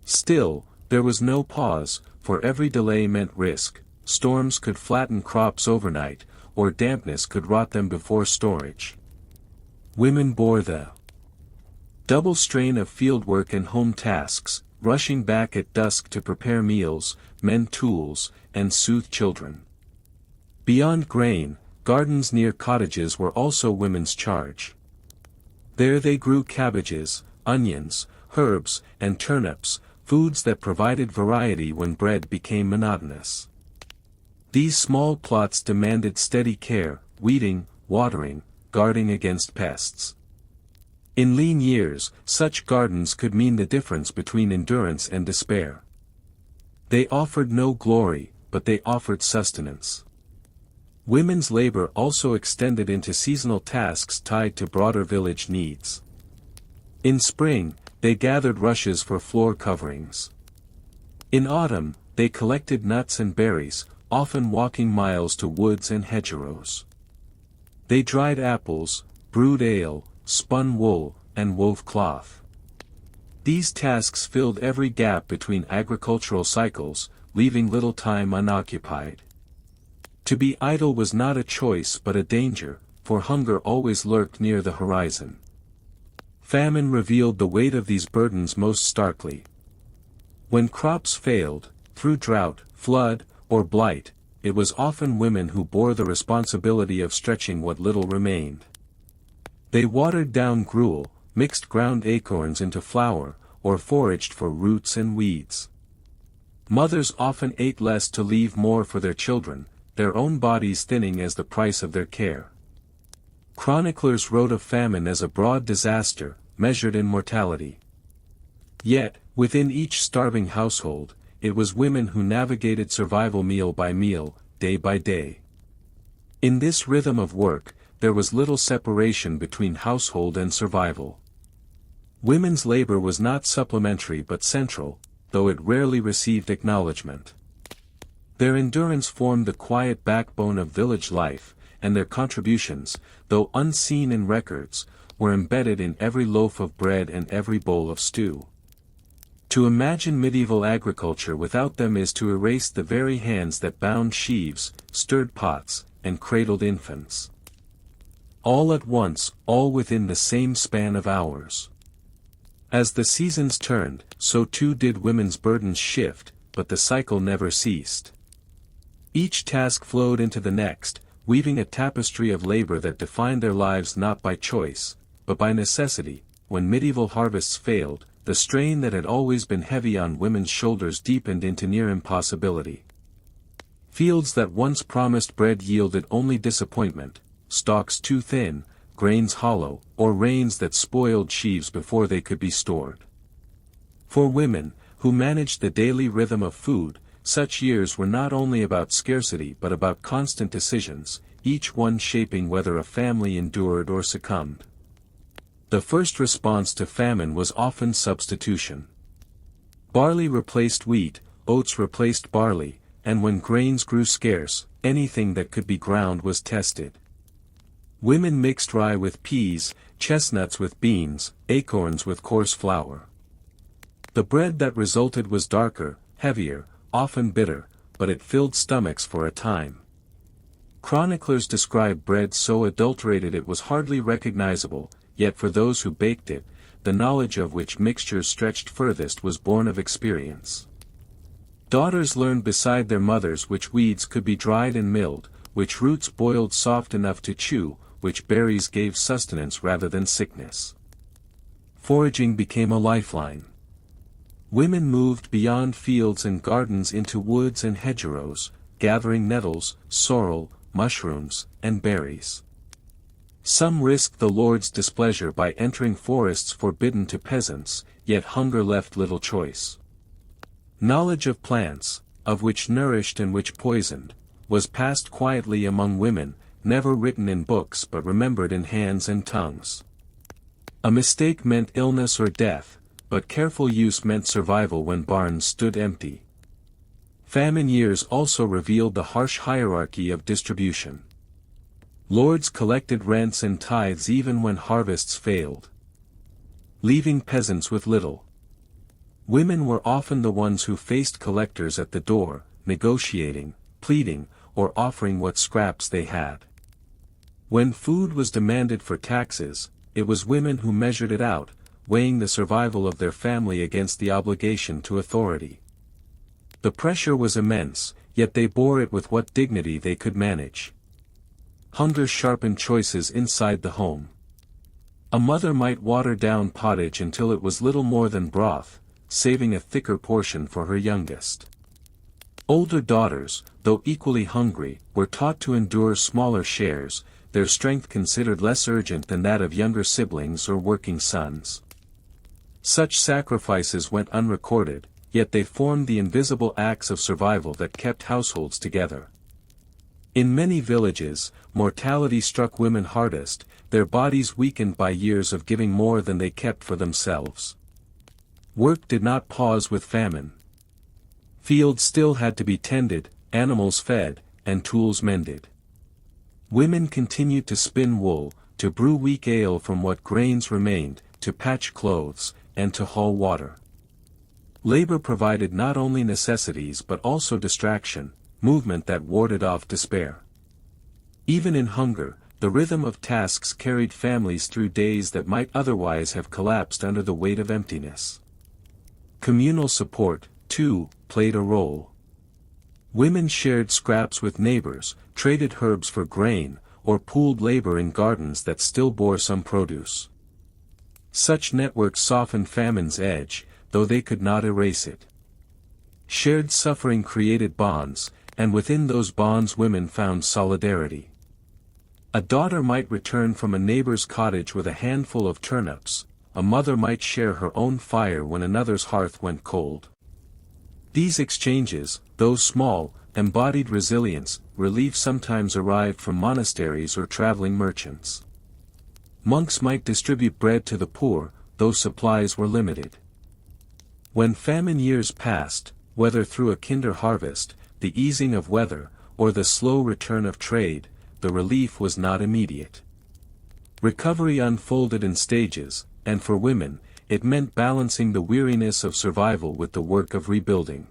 [SPEAKER 1] Still, there was no pause, for every delay meant risk. Storms could flatten crops overnight, or dampness could rot them before storage. Women bore the double strain of fieldwork and home tasks, rushing back at dusk to prepare meals, mend tools, and soothe children. Beyond grain, gardens near cottages were also women's charge. There they grew cabbages, onions, herbs, and turnips, foods that provided variety when bread became monotonous. These small plots demanded steady care, weeding, watering, guarding against pests. In lean years, such gardens could mean the difference between endurance and despair. They offered no glory, but they offered sustenance. Women's labor also extended into seasonal tasks tied to broader village needs. In spring, they gathered rushes for floor coverings. In autumn, they collected nuts and berries, often walking miles to woods and hedgerows. They dried apples, brewed ale, spun wool, and wove cloth. These tasks filled every gap between agricultural cycles, leaving little time unoccupied. To be idle was not a choice but a danger, for hunger always lurked near the horizon. Famine revealed the weight of these burdens most starkly. When crops failed, through drought, flood, or blight, it was often women who bore the responsibility of stretching what little remained. They watered down gruel, mixed ground acorns into flour, or foraged for roots and weeds. Mothers often ate less to leave more for their children, their own bodies thinning as the price of their care. Chroniclers wrote of famine as a broad disaster, measured in mortality. Yet, within each starving household, it was women who navigated survival meal by meal, day by day. In this rhythm of work, there was little separation between household and survival. Women's labor was not supplementary but central, though it rarely received acknowledgement. Their endurance formed the quiet backbone of village life, and their contributions, though unseen in records, were embedded in every loaf of bread and every bowl of stew. To imagine medieval agriculture without them is to erase the very hands that bound sheaves, stirred pots, and cradled infants. All at once, all within the same span of hours. As the seasons turned, so too did women's burdens shift, but the cycle never ceased. Each task flowed into the next, weaving a tapestry of labor that defined their lives not by choice, but by necessity. When medieval harvests failed, the strain that had always been heavy on women's shoulders deepened into near impossibility. Fields that once promised bread yielded only disappointment, stalks too thin, grains hollow, or rains that spoiled sheaves before they could be stored. For women, who managed the daily rhythm of food, such years were not only about scarcity but about constant decisions, each one shaping whether a family endured or succumbed. The first response to famine was often substitution. Barley replaced wheat, oats replaced barley, and when grains grew scarce, anything that could be ground was tested. Women mixed rye with peas, chestnuts with beans, acorns with coarse flour. The bread that resulted was darker, heavier, often bitter, but it filled stomachs for a time. Chroniclers describe bread so adulterated it was hardly recognizable, yet for those who baked it, the knowledge of which mixtures stretched furthest was born of experience. Daughters learned beside their mothers which weeds could be dried and milled, which roots boiled soft enough to chew, which berries gave sustenance rather than sickness. Foraging became a lifeline. Women moved beyond fields and gardens into woods and hedgerows, gathering nettles, sorrel, mushrooms, and berries. Some risked the Lord's displeasure by entering forests forbidden to peasants, yet hunger left little choice. Knowledge of plants, of which nourished and which poisoned, was passed quietly among women, never written in books but remembered in hands and tongues. A mistake meant illness or death, but careful use meant survival when barns stood empty. Famine years also revealed the harsh hierarchy of distribution. Lords collected rents and tithes even when harvests failed, leaving peasants with little. Women were often the ones who faced collectors at the door, negotiating, pleading, or offering what scraps they had. When food was demanded for taxes, it was women who measured it out, weighing the survival of their family against the obligation to authority. The pressure was immense, yet they bore it with what dignity they could manage. Hunger sharpened choices inside the home. A mother might water down pottage until it was little more than broth, saving a thicker portion for her youngest. Older daughters, though equally hungry, were taught to endure smaller shares, their strength considered less urgent than that of younger siblings or working sons. Such sacrifices went unrecorded, yet they formed the invisible acts of survival that kept households together. In many villages, mortality struck women hardest, their bodies weakened by years of giving more than they kept for themselves. Work did not pause with famine. Fields still had to be tended, animals fed, and tools mended. Women continued to spin wool, to brew weak ale from what grains remained, to patch clothes, and to haul water. Labor provided not only necessities but also distraction, movement that warded off despair. Even in hunger, the rhythm of tasks carried families through days that might otherwise have collapsed under the weight of emptiness. Communal support, too, played a role. Women shared scraps with neighbors, traded herbs for grain, or pooled labor in gardens that still bore some produce. Such networks softened famine's edge, though they could not erase it. Shared suffering created bonds, and within those bonds women found solidarity. A daughter might return from a neighbor's cottage with a handful of turnips, a mother might share her own fire when another's hearth went cold. These exchanges, though small, embodied resilience. Relief sometimes arrived from monasteries or traveling merchants. Monks might distribute bread to the poor, though supplies were limited. When famine years passed, whether through a kinder harvest, the easing of weather, or the slow return of trade, the relief was not immediate. Recovery unfolded in stages, and for women, it meant balancing the weariness of survival with the work of rebuilding.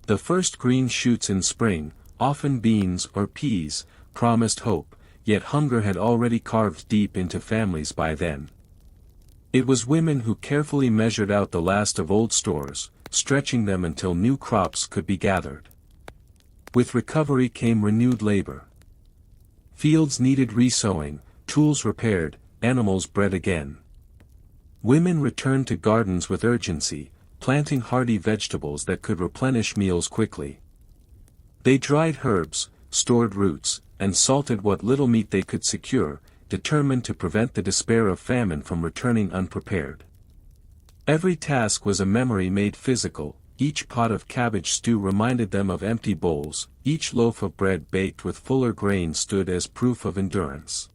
[SPEAKER 1] The first green shoots in spring, often beans or peas, promised hope, yet hunger had already carved deep into families by then. It was women who carefully measured out the last of old stores, stretching them until new crops could be gathered. With recovery came renewed labor. Fields needed resowing, tools repaired, animals bred again. Women returned to gardens with urgency, planting hardy vegetables that could replenish meals quickly. They dried herbs, stored roots, and salted what little meat they could secure, determined to prevent the despair of famine from returning unprepared. Every task was a memory made physical, each pot of cabbage stew reminded them of empty bowls, each loaf of bread baked with fuller grain stood as proof of endurance.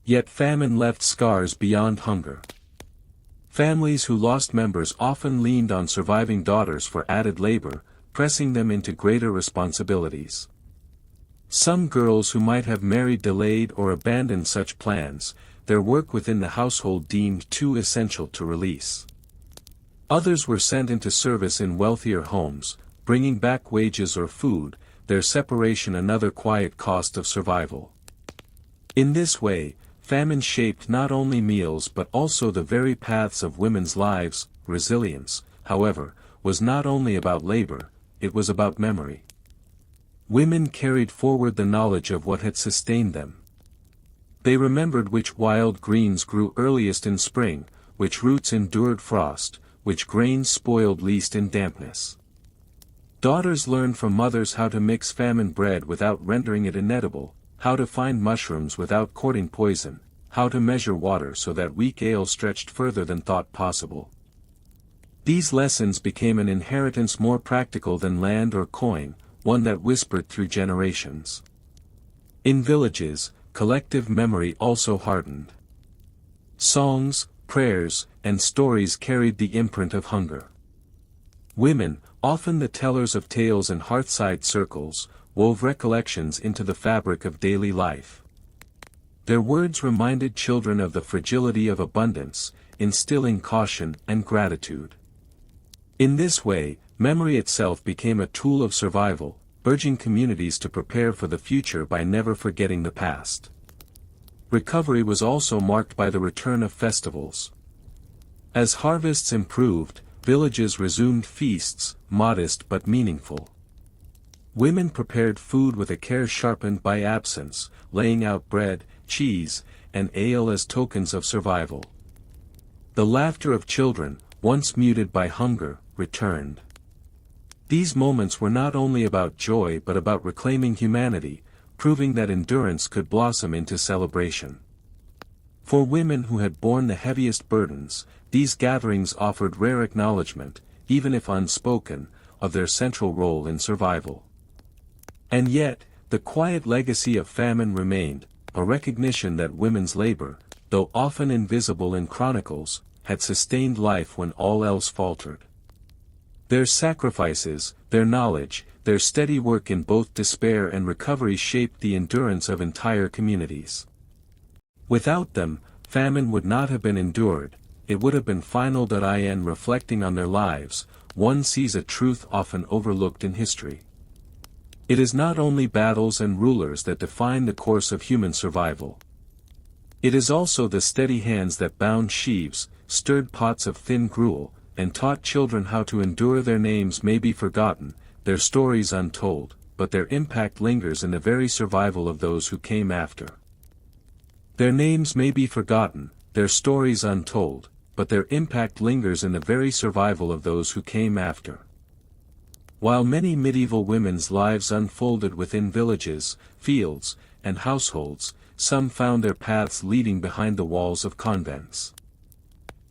[SPEAKER 1] Yet famine left scars beyond hunger. Families who lost members often leaned on surviving daughters for added labor, pressing them into greater responsibilities. Some girls who might have married delayed or abandoned such plans, their work within the household deemed too essential to release. Others were sent into service in wealthier homes, bringing back wages or food, their separation another quiet cost of survival. In this way, famine shaped not only meals but also the very paths of women's lives. Resilience, however, was not only about labor, it was about memory. Women carried forward the knowledge of what had sustained them. They remembered which wild greens grew earliest in spring, which roots endured frost, which grains spoiled least in dampness. Daughters learned from mothers how to mix famine bread without rendering it inedible, how to find mushrooms without courting poison, how to measure water so that weak ale stretched further than thought possible. These lessons became an inheritance more practical than land or coin, one that whispered through generations. In villages, collective memory also hardened. Songs, prayers, and stories carried the imprint of hunger. Women, often the tellers of tales in hearthside circles, wove recollections into the fabric of daily life. Their words reminded children of the fragility of abundance, instilling caution and gratitude. In this way, memory itself became a tool of survival, urging communities to prepare for the future by never forgetting the past. Recovery was also marked by the return of festivals. As harvests improved, villages resumed feasts, modest but meaningful. Women prepared food with a care sharpened by absence, laying out bread, cheese, and ale as tokens of survival. The laughter of children, once muted by hunger, returned. These moments were not only about joy but about reclaiming humanity, proving that endurance could blossom into celebration. For women who had borne the heaviest burdens, these gatherings offered rare acknowledgement, even if unspoken, of their central role in survival. And yet, the quiet legacy of famine remained, a recognition that women's labor, though often invisible in chronicles, had sustained life when all else faltered. Their sacrifices, their knowledge, their steady work in both despair and recovery shaped the endurance of entire communities. Without them, famine would not have been endured, it would have been final. In reflecting on their lives, one sees a truth often overlooked in history. It is not only battles and rulers that define the course of human survival. It is also the steady hands that bound sheaves, stirred pots of thin gruel, and taught children how to endure. Their names may be forgotten, their stories untold, but their impact lingers in the very survival of those who came after. Their names may be forgotten, their stories untold, but their impact lingers in the very survival of those who came after. While many medieval women's lives unfolded within villages, fields, and households, some found their paths leading behind the walls of convents.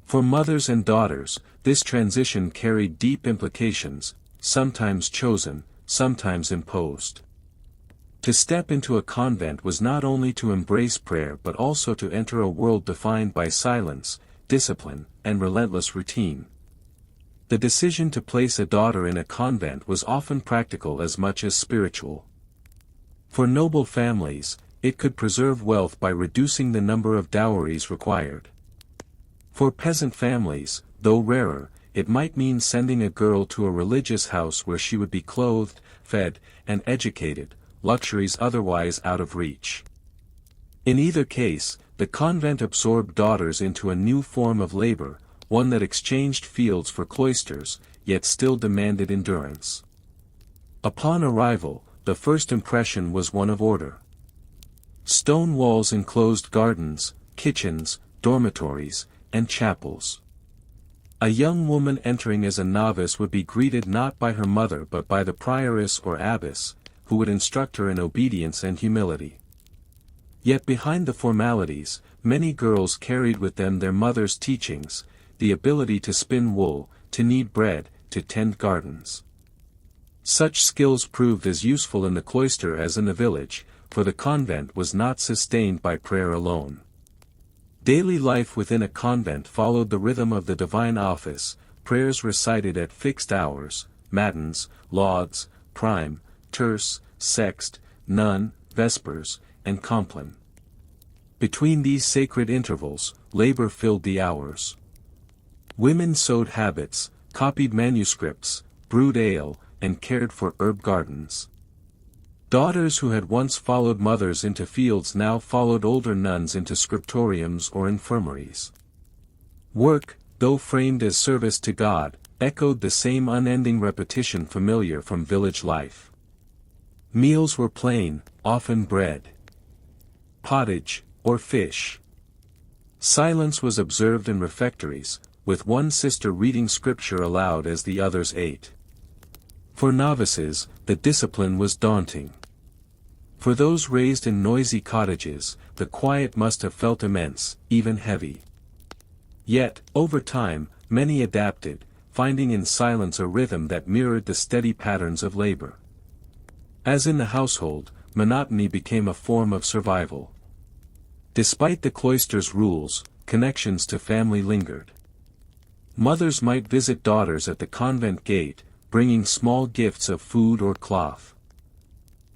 [SPEAKER 1] For mothers and daughters, this transition carried deep implications, sometimes chosen, sometimes imposed. To step into a convent was not only to embrace prayer but also to enter a world defined by silence, discipline, and relentless routine. The decision to place a daughter in a convent was often practical as much as spiritual. For noble families, it could preserve wealth by reducing the number of dowries required. For peasant families, though rarer, it might mean sending a girl to a religious house where she would be clothed, fed, and educated, luxuries otherwise out of reach. In either case, the convent absorbed daughters into a new form of labor, one that exchanged fields for cloisters, yet still demanded endurance. Upon arrival, the first impression was one of order. Stone walls enclosed gardens, kitchens, dormitories, and chapels. A young woman entering as a novice would be greeted not by her mother but by the prioress or abbess, who would instruct her in obedience and humility. Yet behind the formalities, many girls carried with them their mother's teachings, the ability to spin wool, to knead bread, to tend gardens. Such skills proved as useful in the cloister as in the village, for the convent was not sustained by prayer alone. Daily life within a convent followed the rhythm of the divine office, prayers recited at fixed hours, matins, lauds, prime, terce, sext, none, vespers, and compline. Between these sacred intervals, labor filled the hours. Women sewed habits, copied manuscripts, brewed ale, and cared for herb gardens. Daughters who had once followed mothers into fields now followed older nuns into scriptoriums or infirmaries. Work, though framed as service to God, echoed the same unending repetition familiar from village life. Meals were plain, often bread, pottage, or fish. Silence was observed in refectories, with one sister reading scripture aloud as the others ate. For novices, the discipline was daunting. For those raised in noisy cottages, the quiet must have felt immense, even heavy. Yet, over time, many adapted, finding in silence a rhythm that mirrored the steady patterns of labor. As in the household, monotony became a form of survival. Despite the cloister's rules, connections to family lingered. Mothers might visit daughters at the convent gate, bringing small gifts of food or cloth.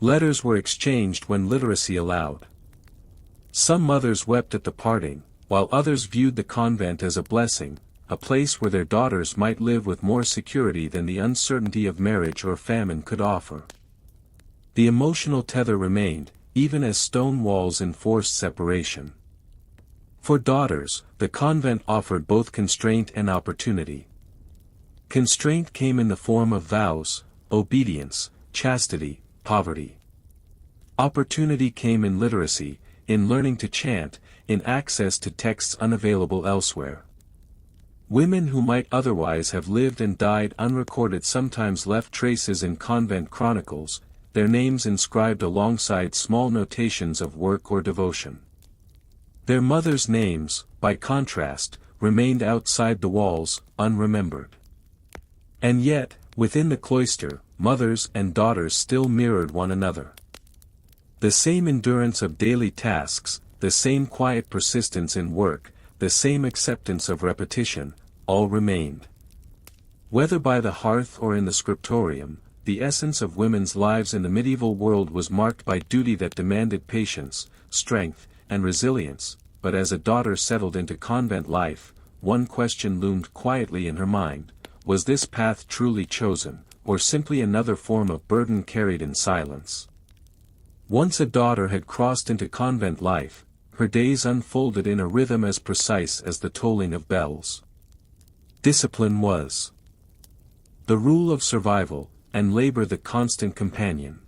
[SPEAKER 1] Letters were exchanged when literacy allowed. Some mothers wept at the parting, while others viewed the convent as a blessing, a place where their daughters might live with more security than the uncertainty of marriage or famine could offer. The emotional tether remained, even as stone walls enforced separation. For daughters, the convent offered both constraint and opportunity. Constraint came in the form of vows, obedience, chastity, poverty. Opportunity came in literacy, in learning to chant, in access to texts unavailable elsewhere. Women who might otherwise have lived and died unrecorded sometimes left traces in convent chronicles, their names inscribed alongside small notations of work or devotion. Their mothers' names, by contrast, remained outside the walls, unremembered. And yet, within the cloister, mothers and daughters still mirrored one another. The same endurance of daily tasks, the same quiet persistence in work, the same acceptance of repetition, all remained. Whether by the hearth or in the scriptorium, the essence of women's lives in the medieval world was marked by duty that demanded patience, strength, and resilience, but as a daughter settled into convent life, one question loomed quietly in her mind: was this path truly chosen, or simply another form of burden carried in silence? Once a daughter had crossed into convent life, her days unfolded in a rhythm as precise as the tolling of bells. Discipline was the rule of survival, and labor the constant companion.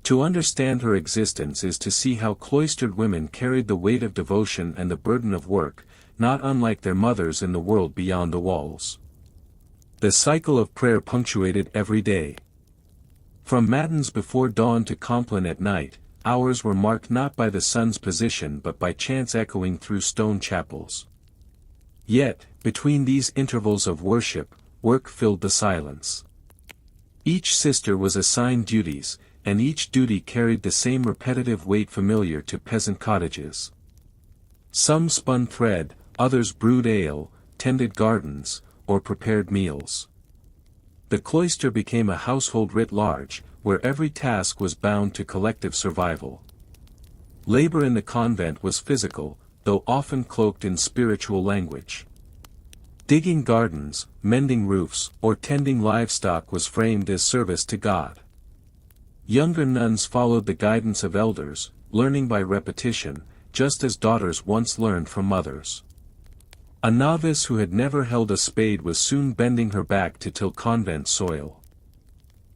[SPEAKER 1] To understand her existence is to see how cloistered women carried the weight of devotion and the burden of work, not unlike their mothers in the world beyond the walls. The cycle of prayer punctuated every day. From matins before dawn to compline at night, hours were marked not by the sun's position but by chants echoing through stone chapels. Yet, between these intervals of worship, work filled the silence. Each sister was assigned duties, and each duty carried the same repetitive weight familiar to peasant cottages. Some spun thread, others brewed ale, tended gardens, or prepared meals. The cloister became a household writ large, where every task was bound to collective survival. Labor in the convent was physical, though often cloaked in spiritual language. Digging gardens, mending roofs, or tending livestock was framed as service to God. Younger nuns followed the guidance of elders, learning by repetition, just as daughters once learned from mothers. A novice who had never held a spade was soon bending her back to till convent soil.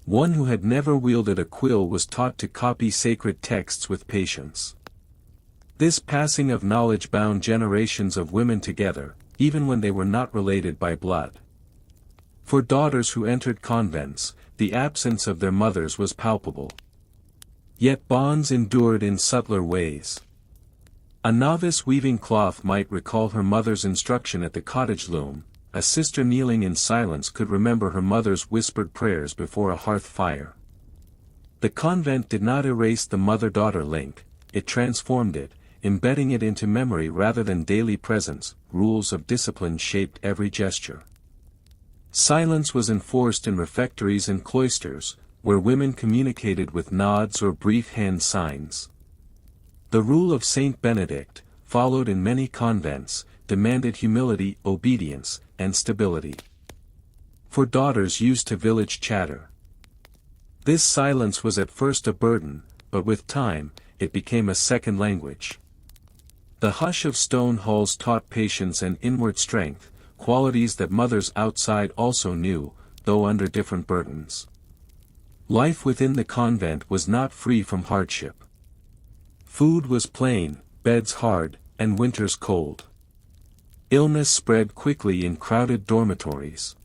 [SPEAKER 1] One who had never wielded a quill was taught to copy sacred texts with patience. This passing of knowledge bound generations of women together, even when they were not related by blood. For daughters who entered convents, the absence of their mothers was palpable. Yet bonds endured in subtler ways. A novice weaving cloth might recall her mother's instruction at the cottage loom, a sister kneeling in silence could remember her mother's whispered prayers before a hearth fire. The convent did not erase the mother-daughter link, it transformed it, embedding it into memory rather than daily presence. Rules of discipline shaped every gesture. Silence was enforced in refectories and cloisters, where women communicated with nods or brief hand signs. The rule of Saint Benedict, followed in many convents, demanded humility, obedience, and stability. For daughters used to village chatter. This silence was at first a burden, but with time, it became a second language. The hush of stone halls taught patience and inward strength, qualities that mothers outside also knew, though under different burdens. Life within the convent was not free from hardship. Food was plain, beds hard, and winters cold. Illness spread quickly in crowded dormitories.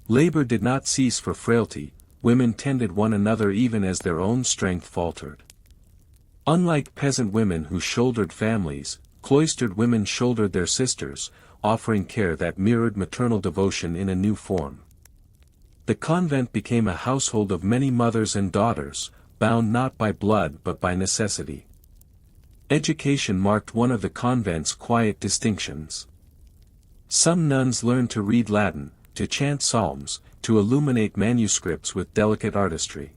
[SPEAKER 1] Labor did not cease for frailty, women tended one another even as their own strength faltered. Unlike peasant women who shouldered families, cloistered women shouldered their sisters, offering care that mirrored maternal devotion in a new form. The convent became a household of many mothers and daughters, bound not by blood but by necessity. Education marked one of the convent's quiet distinctions. Some nuns learned to read Latin, to chant psalms, to illuminate manuscripts with delicate artistry.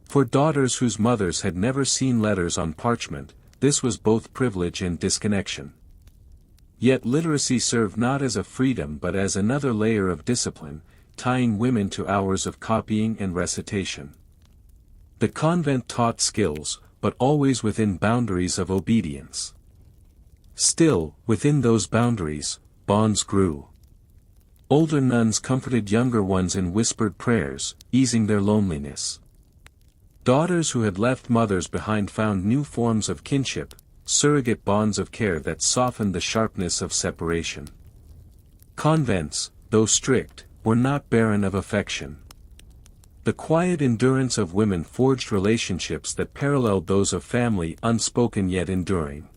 [SPEAKER 1] For daughters whose mothers had never seen letters on parchment, this was both privilege and disconnection. Yet literacy served not as a freedom but as another layer of discipline, tying women to hours of copying and recitation. The convent taught skills, but always within boundaries of obedience. Still, within those boundaries, bonds grew. Older nuns comforted younger ones in whispered prayers, easing their loneliness. Daughters who had left mothers behind found new forms of kinship, surrogate bonds of care that softened the sharpness of separation. Convents, though strict, were not barren of affection. The quiet endurance of women forged relationships that paralleled those of family, unspoken yet enduring.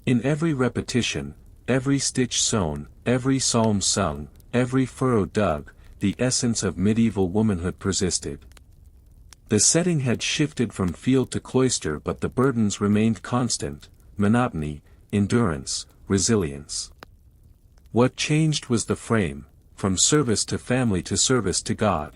[SPEAKER 1] In every repetition, every stitch sewn, every psalm sung, every furrow dug, the essence of medieval womanhood persisted. The setting had shifted from field to cloister but the burdens remained constant: monotony, endurance, resilience. What changed was the frame, from service to family to service to God.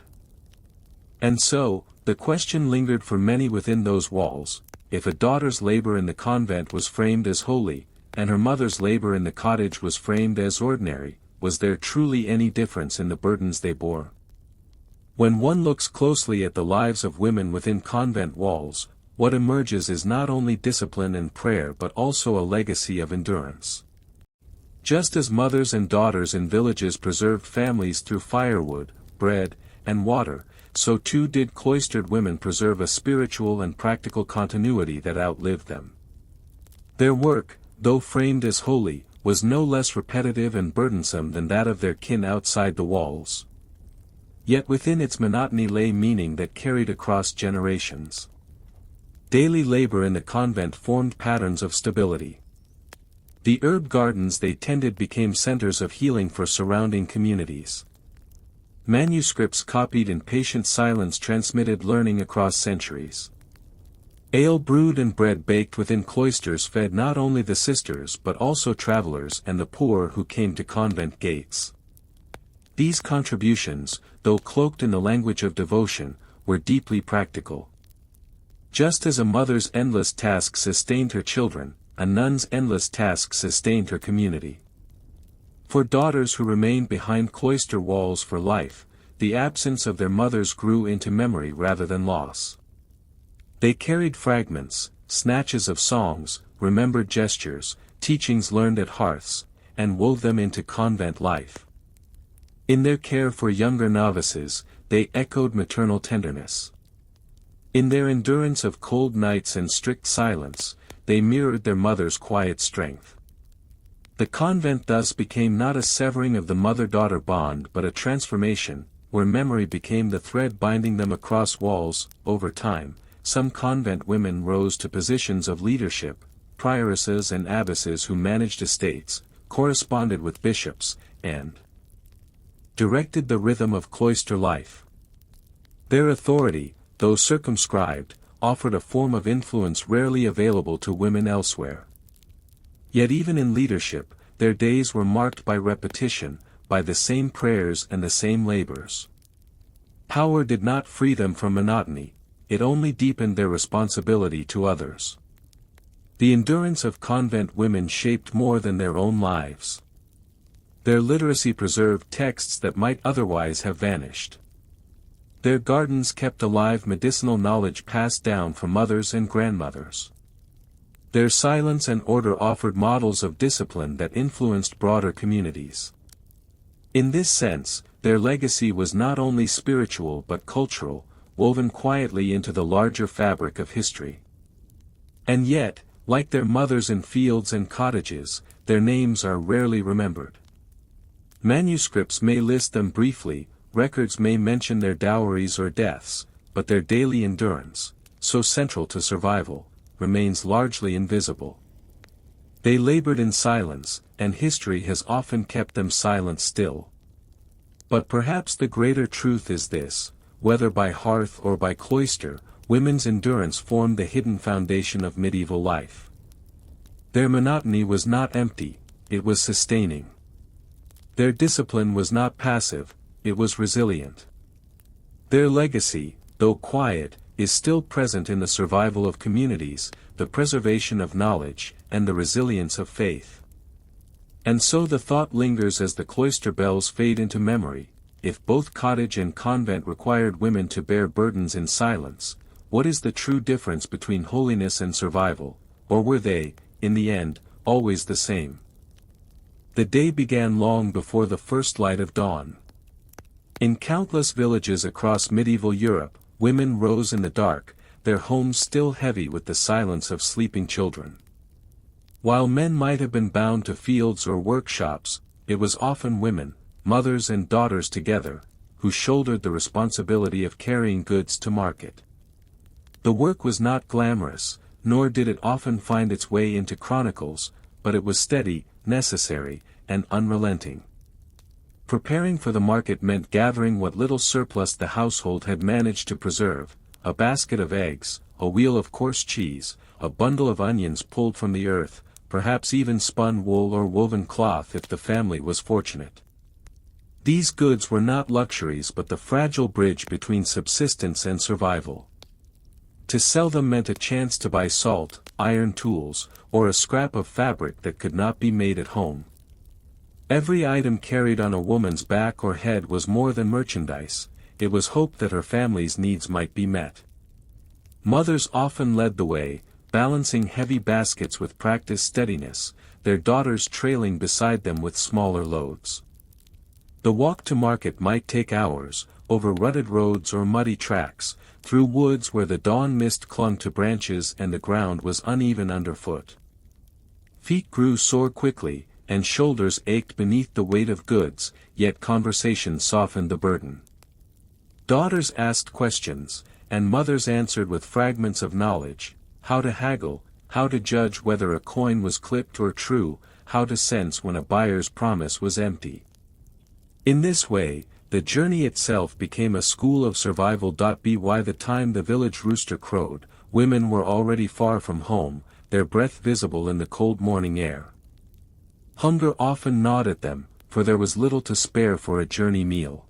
[SPEAKER 1] And so, the question lingered for many within those walls: if a daughter's labor in the convent was framed as holy, and her mother's labor in the cottage was framed as ordinary, was there truly any difference in the burdens they bore? When one looks closely at the lives of women within convent walls, what emerges is not only discipline and prayer but also a legacy of endurance. Just as mothers and daughters in villages preserved families through firewood, bread, and water, so too did cloistered women preserve a spiritual and practical continuity that outlived them. Their work, though framed as holy, was no less repetitive and burdensome than that of their kin outside the walls. Yet within its monotony lay meaning that carried across generations. Daily labor in the convent formed patterns of stability. The herb gardens they tended became centers of healing for surrounding communities. Manuscripts copied in patient silence transmitted learning across centuries. Ale brewed and bread baked within cloisters fed not only the sisters but also travelers and the poor who came to convent gates. These contributions, though cloaked in the language of devotion, were deeply practical. Just as a mother's endless task sustained her children, a nun's endless task sustained her community. For daughters who remained behind cloister walls for life, the absence of their mothers grew into memory rather than loss. They carried fragments, snatches of songs, remembered gestures, teachings learned at hearths, and wove them into convent life. In their care for younger novices, they echoed maternal tenderness. In their endurance of cold nights and strict silence, they mirrored their mother's quiet strength. The convent thus became not a severing of the mother-daughter bond but a transformation, where memory became the thread binding them across walls. Over time, some convent women rose to positions of leadership: prioresses and abbesses who managed estates, corresponded with bishops, and directed the rhythm of cloister life. Their authority, though circumscribed, offered a form of influence rarely available to women elsewhere. Yet even in leadership, their days were marked by repetition, by the same prayers and the same labors. Power did not free them from monotony, it only deepened their responsibility to others. The endurance of convent women shaped more than their own lives. Their literacy preserved texts that might otherwise have vanished. Their gardens kept alive medicinal knowledge passed down from mothers and grandmothers. Their silence and order offered models of discipline that influenced broader communities. In this sense, their legacy was not only spiritual but cultural, woven quietly into the larger fabric of history. And yet, like their mothers in fields and cottages, their names are rarely remembered. Manuscripts may list them briefly, records may mention their dowries or deaths, but their daily endurance, so central to survival, remains largely invisible. They labored in silence, and history has often kept them silent still. But perhaps the greater truth is this: whether by hearth or by cloister, women's endurance formed the hidden foundation of medieval life. Their monotony was not empty, it was sustaining. Their discipline was not passive, it was resilient. Their legacy, though quiet, is still present in the survival of communities, the preservation of knowledge, and the resilience of faith. And so the thought lingers as the cloister bells fade into memory: if both cottage and convent required women to bear burdens in silence, what is the true difference between holiness and survival, or were they, in the end, always the same? The day began long before the first light of dawn. In countless villages across medieval Europe, women rose in the dark, their homes still heavy with the silence of sleeping children. While men might have been bound to fields or workshops, it was often women, mothers and daughters together, who shouldered the responsibility of carrying goods to market. The work was not glamorous, nor did it often find its way into chronicles, but it was steady, necessary, and unrelenting. Preparing for the market meant gathering what little surplus the household had managed to preserve: a basket of eggs, a wheel of coarse cheese, a bundle of onions pulled from the earth, perhaps even spun wool or woven cloth if the family was fortunate. These goods were not luxuries but the fragile bridge between subsistence and survival. To sell them meant a chance to buy salt, iron tools, or a scrap of fabric that could not be made at home. Every item carried on a woman's back or head was more than merchandise, it was hoped that her family's needs might be met. Mothers often led the way, balancing heavy baskets with practiced steadiness, their daughters trailing beside them with smaller loads. The walk to market might take hours, over rutted roads or muddy tracks, through woods where the dawn mist clung to branches and the ground was uneven underfoot. Feet grew sore quickly, and shoulders ached beneath the weight of goods, yet conversation softened the burden. Daughters asked questions, and mothers answered with fragments of knowledge: how to haggle, how to judge whether a coin was clipped or true, how to sense when a buyer's promise was empty. In this way, the journey itself became a school of survival. By the time the village rooster crowed, women were already far from home, their breath visible in the cold morning air. Hunger often gnawed at them, for there was little to spare for a journey meal.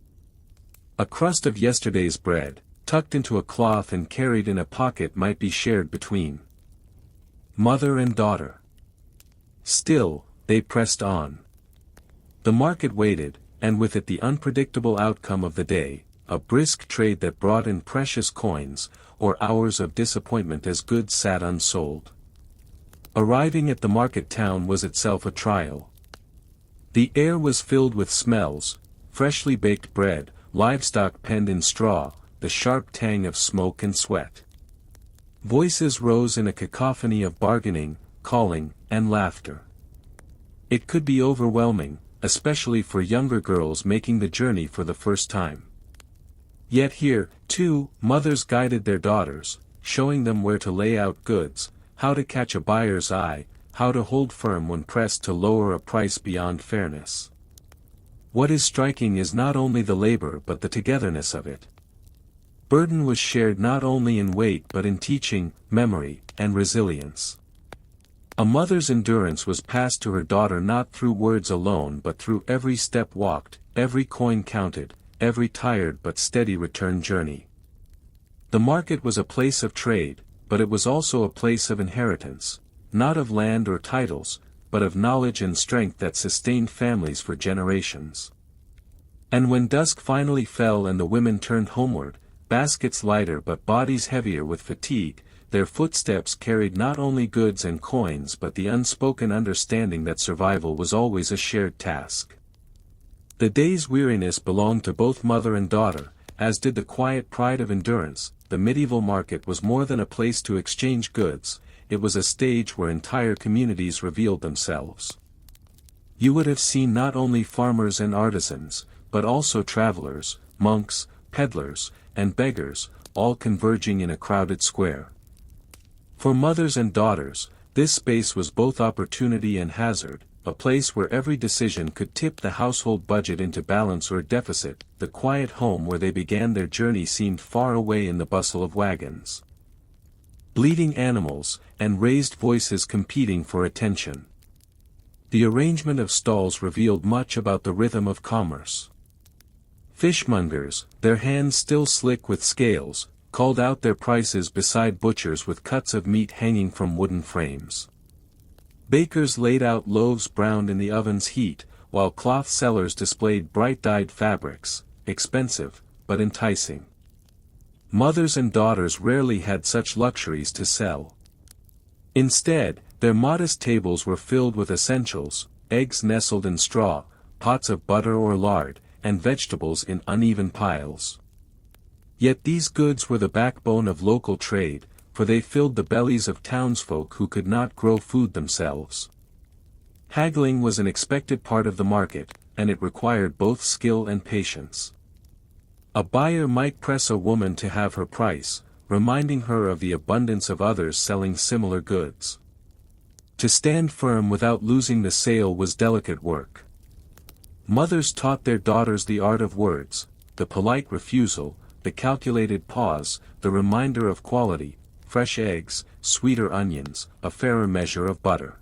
[SPEAKER 1] A crust of yesterday's bread, tucked into a cloth and carried in a pocket, might be shared between mother and daughter. Still, they pressed on. The market waited, and with it the unpredictable outcome of the day, a brisk trade that brought in precious coins, or hours of disappointment as goods sat unsold. Arriving at the market town was itself a trial. The air was filled with smells: freshly baked bread, livestock penned in straw, the sharp tang of smoke and sweat. Voices rose in a cacophony of bargaining, calling, and laughter. It could be overwhelming, especially for younger girls making the journey for the first time. Yet here, too, mothers guided their daughters, showing them where to lay out goods, how to catch a buyer's eye, how to hold firm when pressed to lower a price beyond fairness. What is striking is not only the labor but the togetherness of it. Burden was shared not only in weight but in teaching, memory, and resilience. A mother's endurance was passed to her daughter not through words alone but through every step walked, every coin counted, every tired but steady return journey. The market was a place of trade, but it was also a place of inheritance, not of land or titles, but of knowledge and strength that sustained families for generations. And when dusk finally fell and the women turned homeward, baskets lighter but bodies heavier with fatigue, their footsteps carried not only goods and coins but the unspoken understanding that survival was always a shared task. The day's weariness belonged to both mother and daughter, as did the quiet pride of endurance. The medieval market was more than a place to exchange goods, it was a stage where entire communities revealed themselves. You would have seen not only farmers and artisans, but also travelers, monks, peddlers, and beggars, all converging in a crowded square. For mothers and daughters, this space was both opportunity and hazard, a place where every decision could tip the household budget into balance or deficit. The quiet home where they began their journey seemed far away in the bustle of wagons. bleating animals, and raised voices competing for attention. The arrangement of stalls revealed much about the rhythm of commerce. Fishmongers, their hands still slick with scales, called out their prices beside butchers with cuts of meat hanging from wooden frames. Bakers laid out loaves browned in the oven's heat, while cloth sellers displayed bright-dyed fabrics, expensive, but enticing. Mothers and daughters rarely had such luxuries to sell. Instead, their modest tables were filled with essentials, eggs nestled in straw, pots of butter or lard, and vegetables in uneven piles. Yet these goods were the backbone of local trade, for they filled the bellies of townsfolk who could not grow food themselves. Haggling was an expected part of the market, and it required both skill and patience. A buyer might press a woman to have her price, reminding her of the abundance of others selling similar goods. To stand firm without losing the sale was delicate work. Mothers taught their daughters the art of words, the polite refusal, the calculated pause, the reminder of quality, fresh eggs, sweeter onions, a fairer measure of butter.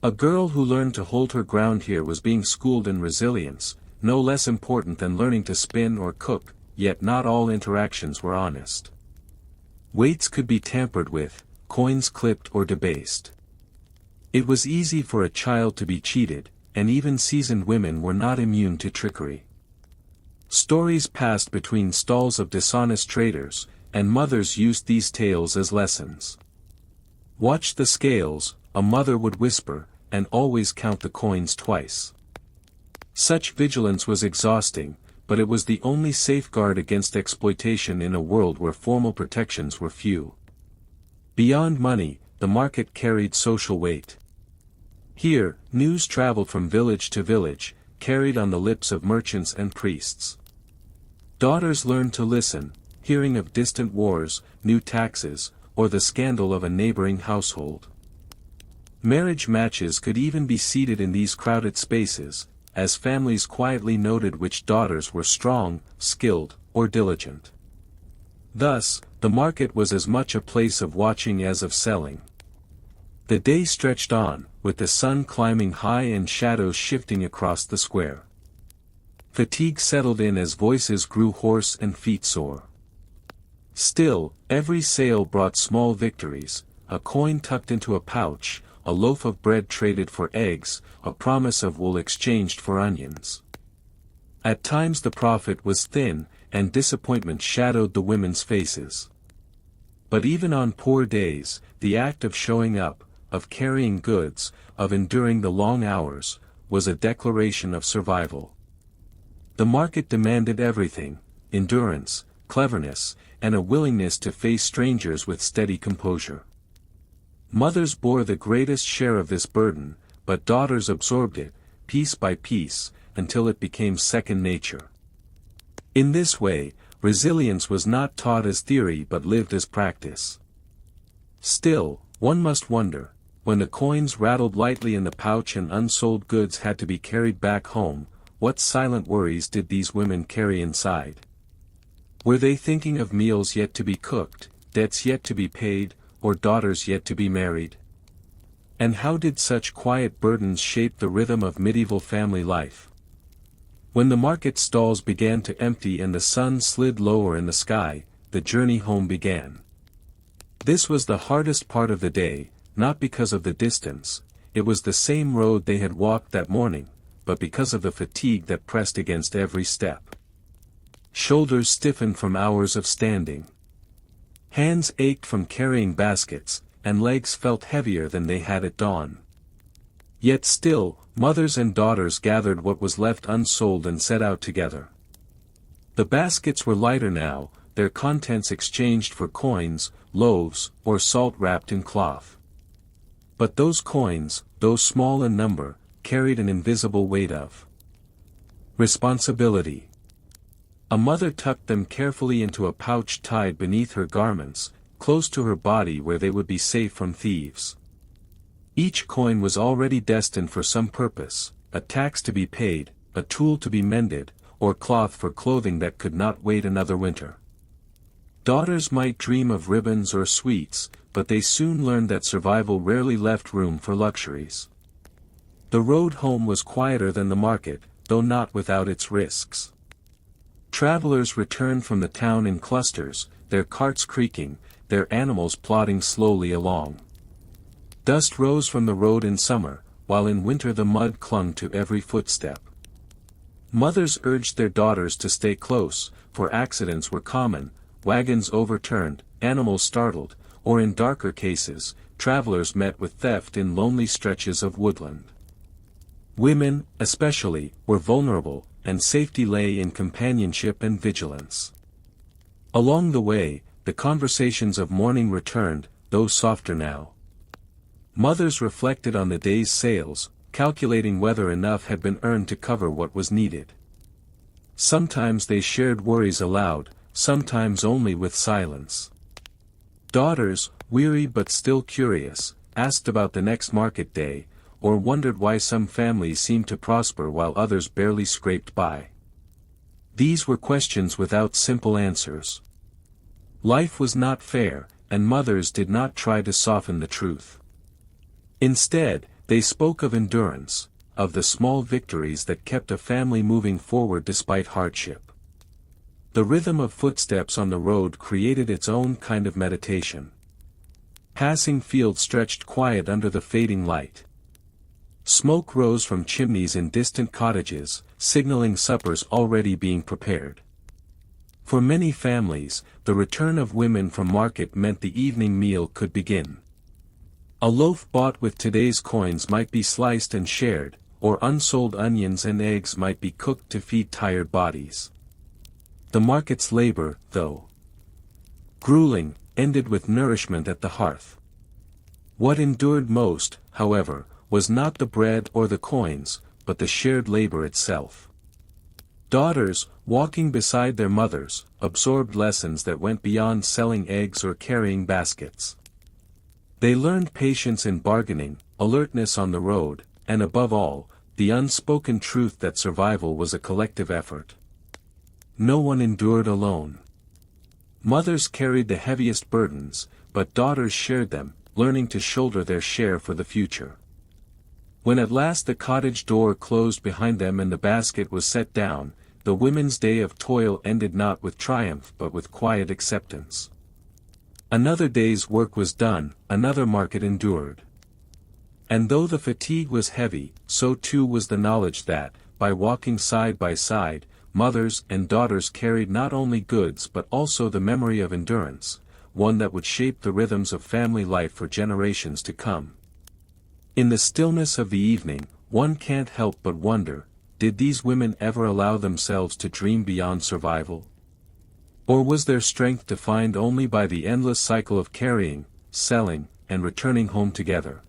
[SPEAKER 1] A girl who learned to hold her ground here was being schooled in resilience, no less important than learning to spin or cook, yet not all interactions were honest. Weights could be tampered with, coins clipped or debased. It was easy for a child to be cheated, and even seasoned women were not immune to trickery. Stories passed between stalls of dishonest traders, and mothers used these tales as lessons. "Watch the scales," a mother would whisper, "and always count the coins twice." Such vigilance was exhausting, but it was the only safeguard against exploitation in a world where formal protections were few. Beyond money, the market carried social weight. Here, news traveled from village to village, carried on the lips of merchants and priests. Daughters learned to listen, hearing of distant wars, new taxes, or the scandal of a neighboring household. Marriage matches could even be seated in these crowded spaces, as families quietly noted which daughters were strong, skilled, or diligent. Thus, the market was as much a place of watching as of selling. The day stretched on, with the sun climbing high and shadows shifting across the square. Fatigue settled in as voices grew hoarse and feet sore. Still, every sale brought small victories, a coin tucked into a pouch, a loaf of bread traded for eggs, a promise of wool exchanged for onions. At times the profit was thin, and disappointment shadowed the women's faces. But even on poor days, the act of showing up, of carrying goods, of enduring the long hours, was a declaration of survival. The market demanded everything: endurance, cleverness, and a willingness to face strangers with steady composure. Mothers bore the greatest share of this burden, but daughters absorbed it, piece by piece, until it became second nature. In this way, resilience was not taught as theory but lived as practice. Still, one must wonder, when the coins rattled lightly in the pouch and unsold goods had to be carried back home, what silent worries did these women carry inside? Were they thinking of meals yet to be cooked, debts yet to be paid, or daughters yet to be married? And how did such quiet burdens shape the rhythm of medieval family life? When the market stalls began to empty and the sun slid lower in the sky, the journey home began. This was the hardest part of the day, not because of the distance, it was the same road they had walked that morning, but because of the fatigue that pressed against every step. Shoulders stiffened from hours of standing. Hands ached from carrying baskets, and legs felt heavier than they had at dawn. Yet still, mothers and daughters gathered what was left unsold and set out together. The baskets were lighter now, their contents exchanged for coins, loaves, or salt wrapped in cloth. But those coins, though small in number, carried an invisible weight of responsibility. A mother tucked them carefully into a pouch tied beneath her garments, close to her body where they would be safe from thieves. Each coin was already destined for some purpose: a tax to be paid, a tool to be mended, or cloth for clothing that could not wait another winter. Daughters might dream of ribbons or sweets, but they soon learned that survival rarely left room for luxuries. The road home was quieter than the market, though not without its risks. Travelers returned from the town in clusters, their carts creaking, their animals plodding slowly along. Dust rose from the road in summer, while in winter the mud clung to every footstep. Mothers urged their daughters to stay close, for accidents were common, wagons overturned, animals startled, or in darker cases, travelers met with theft in lonely stretches of woodland. Women, especially, were vulnerable, and safety lay in companionship and vigilance. Along the way, the conversations of mourning returned, though softer now. Mothers reflected on the day's sales, calculating whether enough had been earned to cover what was needed. Sometimes they shared worries aloud, sometimes only with silence. Daughters, weary but still curious, asked about the next market day, or wondered why some families seemed to prosper while others barely scraped by. These were questions without simple answers. Life was not fair, and mothers did not try to soften the truth. Instead, they spoke of endurance, of the small victories that kept a family moving forward despite hardship. The rhythm of footsteps on the road created its own kind of meditation. Passing fields stretched quiet under the fading light. Smoke rose from chimneys in distant cottages, signaling suppers already being prepared. For many families, the return of women from market meant the evening meal could begin. A loaf bought with today's coins might be sliced and shared, or unsold onions and eggs might be cooked to feed tired bodies. The market's labor, though grueling, ended with nourishment at the hearth. What endured most, however, was not the bread or the coins, but the shared labor itself. Daughters, walking beside their mothers, absorbed lessons that went beyond selling eggs or carrying baskets. They learned patience in bargaining, alertness on the road, and above all, the unspoken truth that survival was a collective effort. No one endured alone. Mothers carried the heaviest burdens, but daughters shared them, learning to shoulder their share for the future. When at last the cottage door closed behind them and the basket was set down, the women's day of toil ended not with triumph but with quiet acceptance. Another day's work was done, another market endured. And though the fatigue was heavy, so too was the knowledge that, by walking side by side, mothers and daughters carried not only goods but also the memory of endurance, one that would shape the rhythms of family life for generations to come. In the stillness of the evening, one can't help but wonder, did these women ever allow themselves to dream beyond survival? Or was their strength defined only by the endless cycle of carrying, selling, and returning home together?